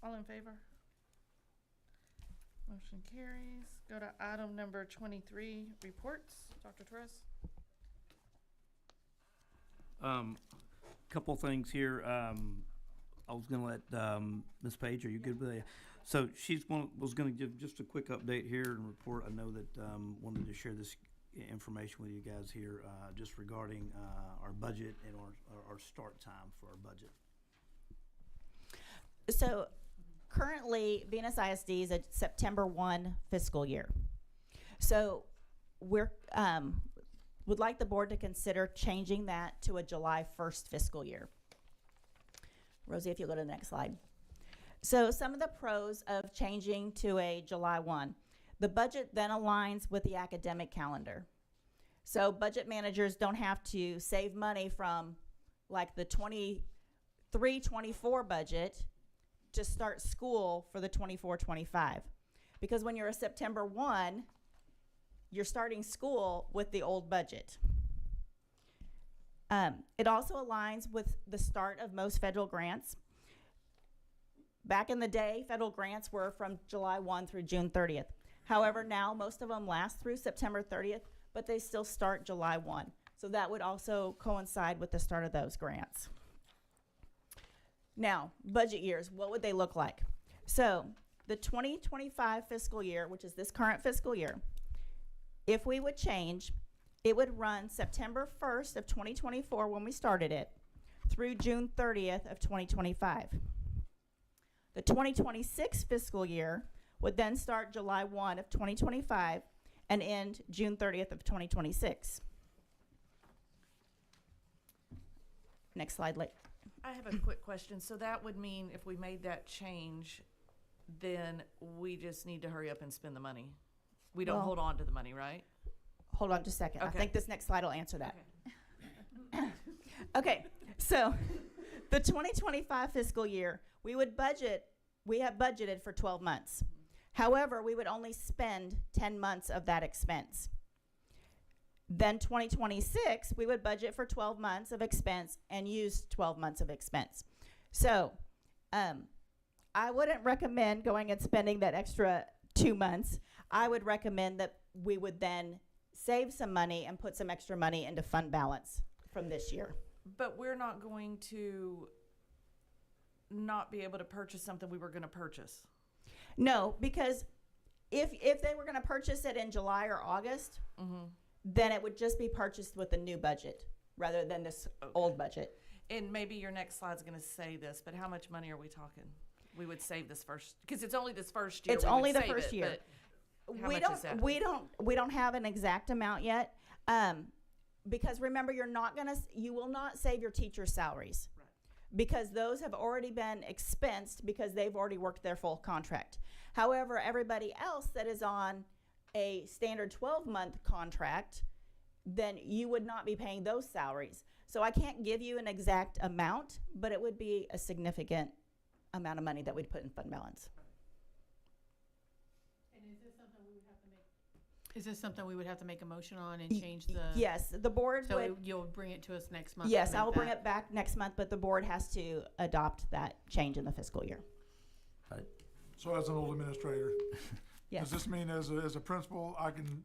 All in favor? Motion carries. Go to item number 23, reports. Dr. Torres? Couple things here. I was gonna let Ms. Page, are you good with that? So was gonna give just a quick update here and report. I know that wanted to share this information with you guys here just regarding our budget and our start time for our budget. So currently, Venus ISD is a September 1 fiscal year. So we're would like the board to consider changing that to a July 1st fiscal year. Rosie, if you'll go to the next slide. So some of the pros of changing to a July 1. The budget then aligns with the academic calendar. So budget managers don't have to save money from like the 23-24 budget to start school for the 24-25. Because when you're a September 1, you're starting school with the old budget. It also aligns with the start of most federal grants. Back in the day, federal grants were from July 1 through June 30th. However, now most of them last through September 30th, but they still start July 1. So that would also coincide with the start of those grants. Now, budget years, what would they look like? So the 2025 fiscal year, which is this current fiscal year, if we would change, it would run September 1st of 2024 when we started it through June 30th of 2025. The 2026 fiscal year would then start July 1 of 2025 and end June 30th of 2026. Next slide, I have a quick question. So that would mean if we made that change, then we just need to hurry up and spend the money. We don't Well- hold on to the money, right? Hold on just a second. I Okay. think this next slide will answer that. Okay, so the 2025 fiscal year, we have budgeted for 12 months. However, we would only spend 10 months of that expense. Then 2026, we would budget for 12 months of expense and use 12 months of expense. So I wouldn't recommend going and spending that extra 2 months. I would recommend that we would then save some money and put some extra money into fund balance from this year. But we're not going to not be able to purchase something we were going to purchase. No, because if they were going to purchase it in July or August, Mm-hmm. then it would just be purchased with a new budget rather than this old budget. And maybe your next slide's going to say this, but how much money are we talking? We would save this first, because it's only this first year. It's we would only the save first it, year. but how much is that? We don't have an exact amount yet, because remember, you will not save your teachers' salaries. Right. Because those have already been expensed because they've already worked their full contract. However, everybody else that is on a standard 12-month contract, then you would not be paying those salaries. So I can't give you an exact amount, but it would be a significant amount of money that we'd put in fund balance. And is this something we would have to make? Is this something we would have to make a motion on and change the? Yes, the board So would. you'll bring it to us next month? Yes, to I make will bring that? it back next month, but the board has to adopt that change in the fiscal year. So as an old administrator, Yes. does this mean as a principal, I can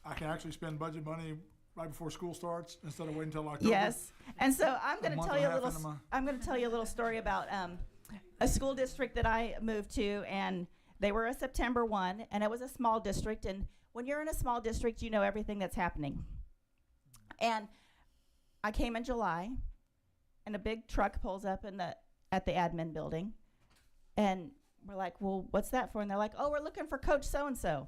actually spend budget money right before school starts instead of waiting until October? Yes, and so I'm going to month tell and you a a half little. into my- I'm going to tell you a little story about a school district that I moved to, and they were a September 1, and it was a small district. And when you're in a small district, you know everything that's happening. And I came in July, and a big truck pulls up at the admin building, and we're like, "Well, what's that for?" And they're like, "Oh, we're looking for Coach so and so."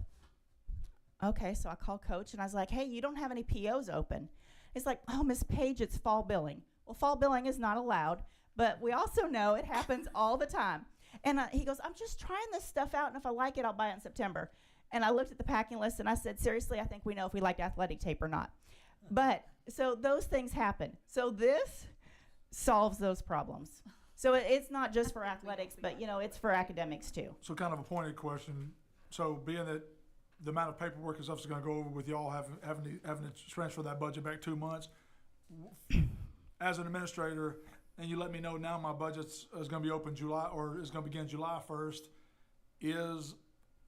Okay, so I called Coach and I was like, "Hey, you don't have any POs open." He's like, "Oh, Miss Page, it's fall billing." Well, fall billing is not allowed, but we also know it happens all the time. And he goes, "I'm just trying this stuff out, and if I like it, I'll buy it in September." And I looked at the packing list and I said, "Seriously, I think we know if we like athletic tape or not." But so those things happen. So this solves those problems. So it's not just for athletics, but it's for academics too. So kind of a pointed question. So being that the amount of paperwork and stuff is going to go over with y'all having to transfer that budget back 2 months, as an administrator, and you let me know now my budget is going to be open July, or is going to begin July 1st, is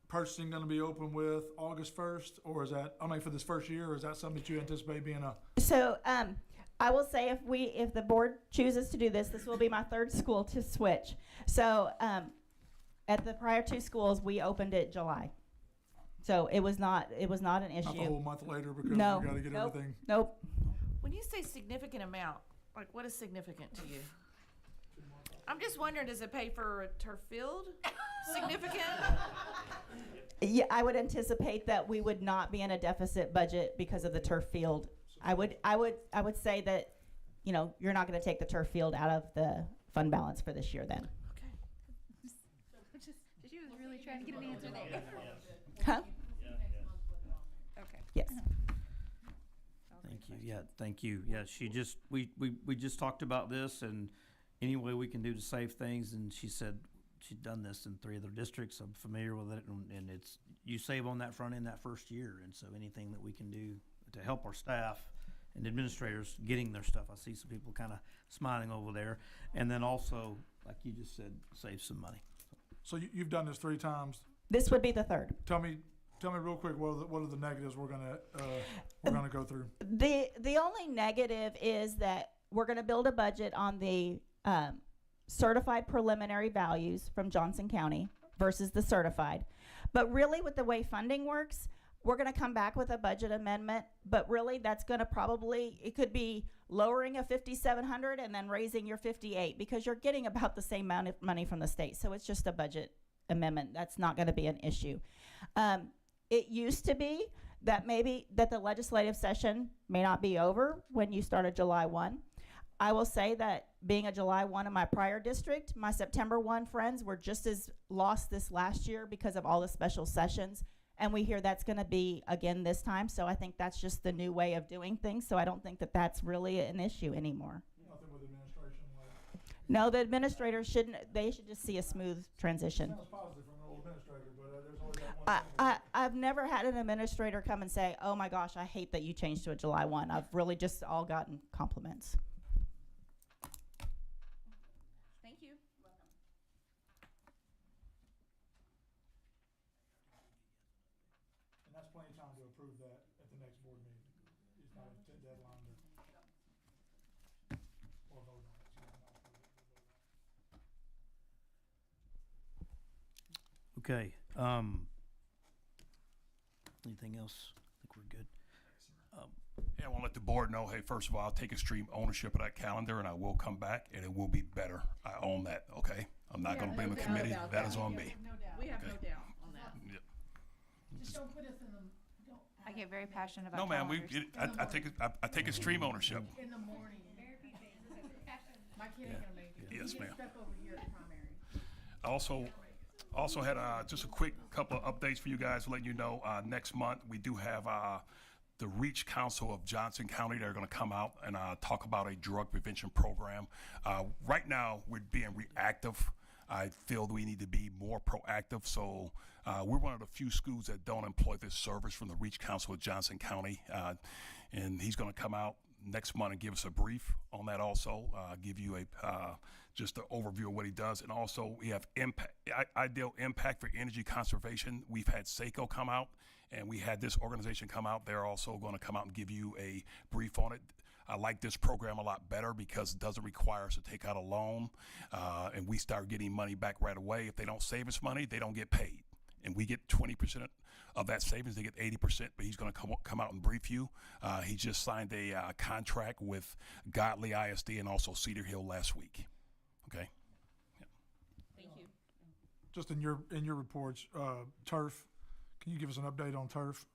purchasing going to be open with August 1st, or is that, for this first year, or is that something that you anticipate being a? So I will say if the board chooses to do this, this will be my third school to switch. So at the prior 2 schools, we opened it July. So it was not an issue. Not the whole month later because No. we got to get Nope. everything. Nope. When you say significant amount, like what is significant to you? I'm just wondering, does it pay for a turf field? Significant? Yeah, I would anticipate that we would not be in a deficit budget because of the turf field. I would say that, you're not going to take the turf field out of the fund balance for this year then. She was really trying to get an answer there. Huh? Okay. Yes. Thank you. Yeah, thank you. Yeah, we just talked about this and any way we can do to save things, and she said she'd done this in 3 other districts. I'm familiar with it, and it's, you save on that front end that first year, and so anything that we can do to help our staff and administrators getting their stuff. I see some people kind of smiling over there, and then also, like you just said, save some money. So you've done this 3 times. This would be the third. Tell me real quick, what are the negatives we're gonna go through? The only negative is that we're going to build a budget on the certified preliminary values from Johnson County versus the certified. But really, with the way funding works, we're going to come back with a budget amendment. But really, that's going to it could be lowering a 5,700 and then raising your 58 because you're getting about the same amount of money from the state. So it's just a budget amendment. That's not going to be an issue. It used to be that maybe that the legislative session may not be over when you start a July 1. I will say that being a July 1 in my prior district, my September 1 friends were just as lost this last year because of all the special sessions. And we hear that's going to be again this time. So I think that's just the new way of doing things. So I don't think that that's really an issue anymore. Nothing with administration. No, the administrators they should just see a smooth transition. Sounds positive from an old administrator, but there's only that one. I've never had an administrator come and say, oh my gosh, I hate that you changed to a July 1. I've really just all gotten compliments. Thank you. And that's plenty of time to approve that at the next board meeting. It's not a deadline to, or vote on it. Excuse me, not approve it, but vote on it. Okay, anything else? I think we're good. Hey, I want to let the board know, hey, first of all, I'll take extreme ownership of that calendar and I will come back and it will be better. I own that, okay? I'm not going to blame the committee. That is on me. No doubt. We have no doubt on that. Yep. Just don't put us in the, don't. I get very passionate about No, ma'am, calendars. I take extreme ownership. In the morning. My kid ain't gonna make it. Yes, He ma'am. gets stuck over here at primary. I also had just a quick couple of updates for you guys, letting you know next month we do have the Reach Council of Johnson County. They're going to come out and talk about a drug prevention program. Right now, we're being reactive. I feel we need to be more proactive. So we're one of the few schools that don't employ this service from the Reach Council of Johnson County. And he's going to come out next month and give us a brief on that also, give you just an overview of what he does. And also we have Ideal Impact for Energy Conservation. We've had SACO come out and we had this organization come out. They're also going to come out and give you a brief on it. I like this program a lot better because it doesn't require us to take out a loan and we start getting money back right away. If they don't save us money, they don't get paid. And we get 20% of that savings. They get 80%, but he's going to come out and brief you. He just signed a contract with Godly ISD and also Cedar Hill last week. Okay. Yeah. Thank you. Just in your reports, turf. Can you give us an update on turf?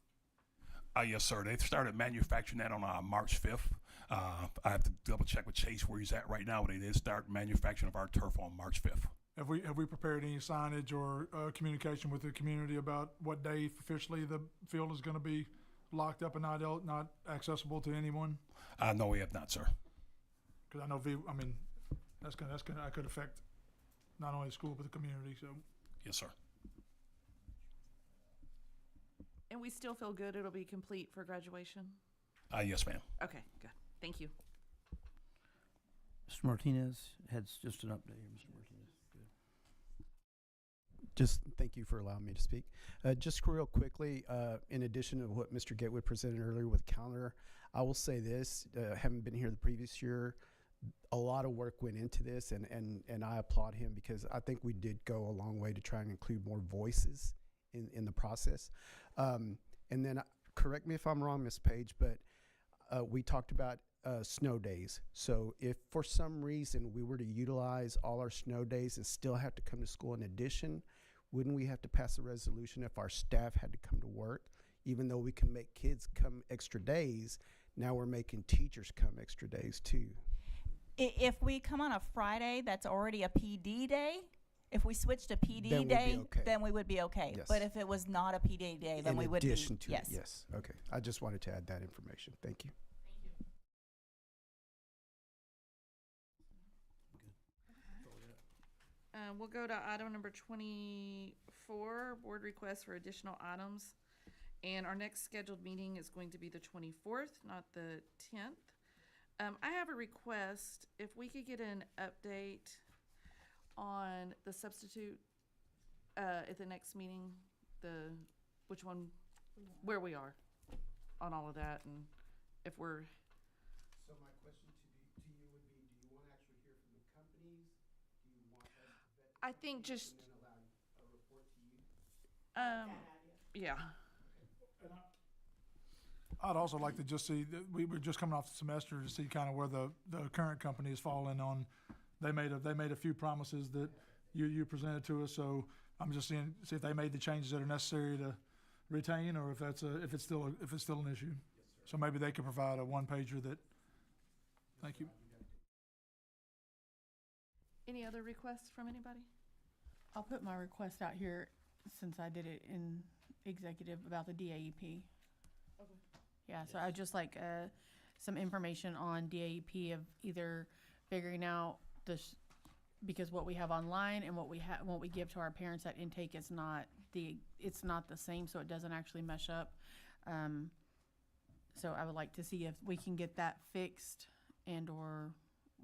Yes, sir. They started manufacturing that on March 5th. I have to double check with Chase where he's at right now, but they did start manufacturing of our turf on March 5th. Have we prepared any signage or communication with the community about what day officially the field is going to be locked up and not accessible to anyone? No, we have not, sir. Because I know that could affect not only the school but the community. So Yes, sir. And we still feel good it'll be complete for graduation? Yes, ma'am. Okay, good. Thank you. Mr. Martinez has just an update here, Mr. Martinez. Good. Just thank you for allowing me to speak. Just real quickly, in addition to what Mr. Gatewood presented earlier with calendar, I will say this, having been here the previous year, a lot of work went into this and I applaud him because I think we did go a long way to try and include more voices in the process. And then correct me if I'm wrong, Ms. Page, but we talked about snow days. So if for some reason we were to utilize all our snow days and still have to come to school in addition, wouldn't we have to pass a resolution if our staff had to come to work? Even though we can make kids come extra days, now we're making teachers come extra days too. If we come on a Friday, that's already a PD day. If we switched to PD Then we'd be day, okay. then we would be okay. Yes. But if it was not a PD day, then we would be. In addition to yes. it, yes. Okay. I just wanted to add that information. Thank you. We'll go to item number 24, board request for additional items. And our next scheduled meeting is going to be the 24th, not the 10th. I have a request, if we could get an update on the substitute at the next meeting, which one, where we are on all of that, and if we're, So my question to you would be, do you want to actually hear from the companies? Do you want us to vet the I think companies just, and then allow a report to you? yeah. I'd also like to just see, we were just coming off the semester to see kind of where the current company is falling on. They made a few promises that you presented to us, so I'm just see if they made the changes that are necessary to retain, or if it's still an issue. So maybe they could provide a one-pager that, thank you. Any other requests from anybody? I'll put my request out here since I did it in executive about the DAEP. Okay. Yeah, so I'd just like some information on DAEP of either figuring out because what we have online and what we give to our parents at intake is not the same, so it doesn't actually mesh up. So I would like to see if we can get that fixed and or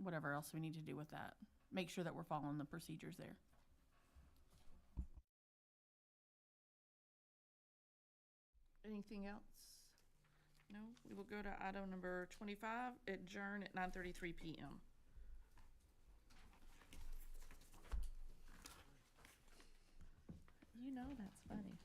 whatever else we need to do with that. Make sure that we're following the procedures there. Anything else? No? We will go to item number 25, adjourn at 9:33 p.m. You know that's funny.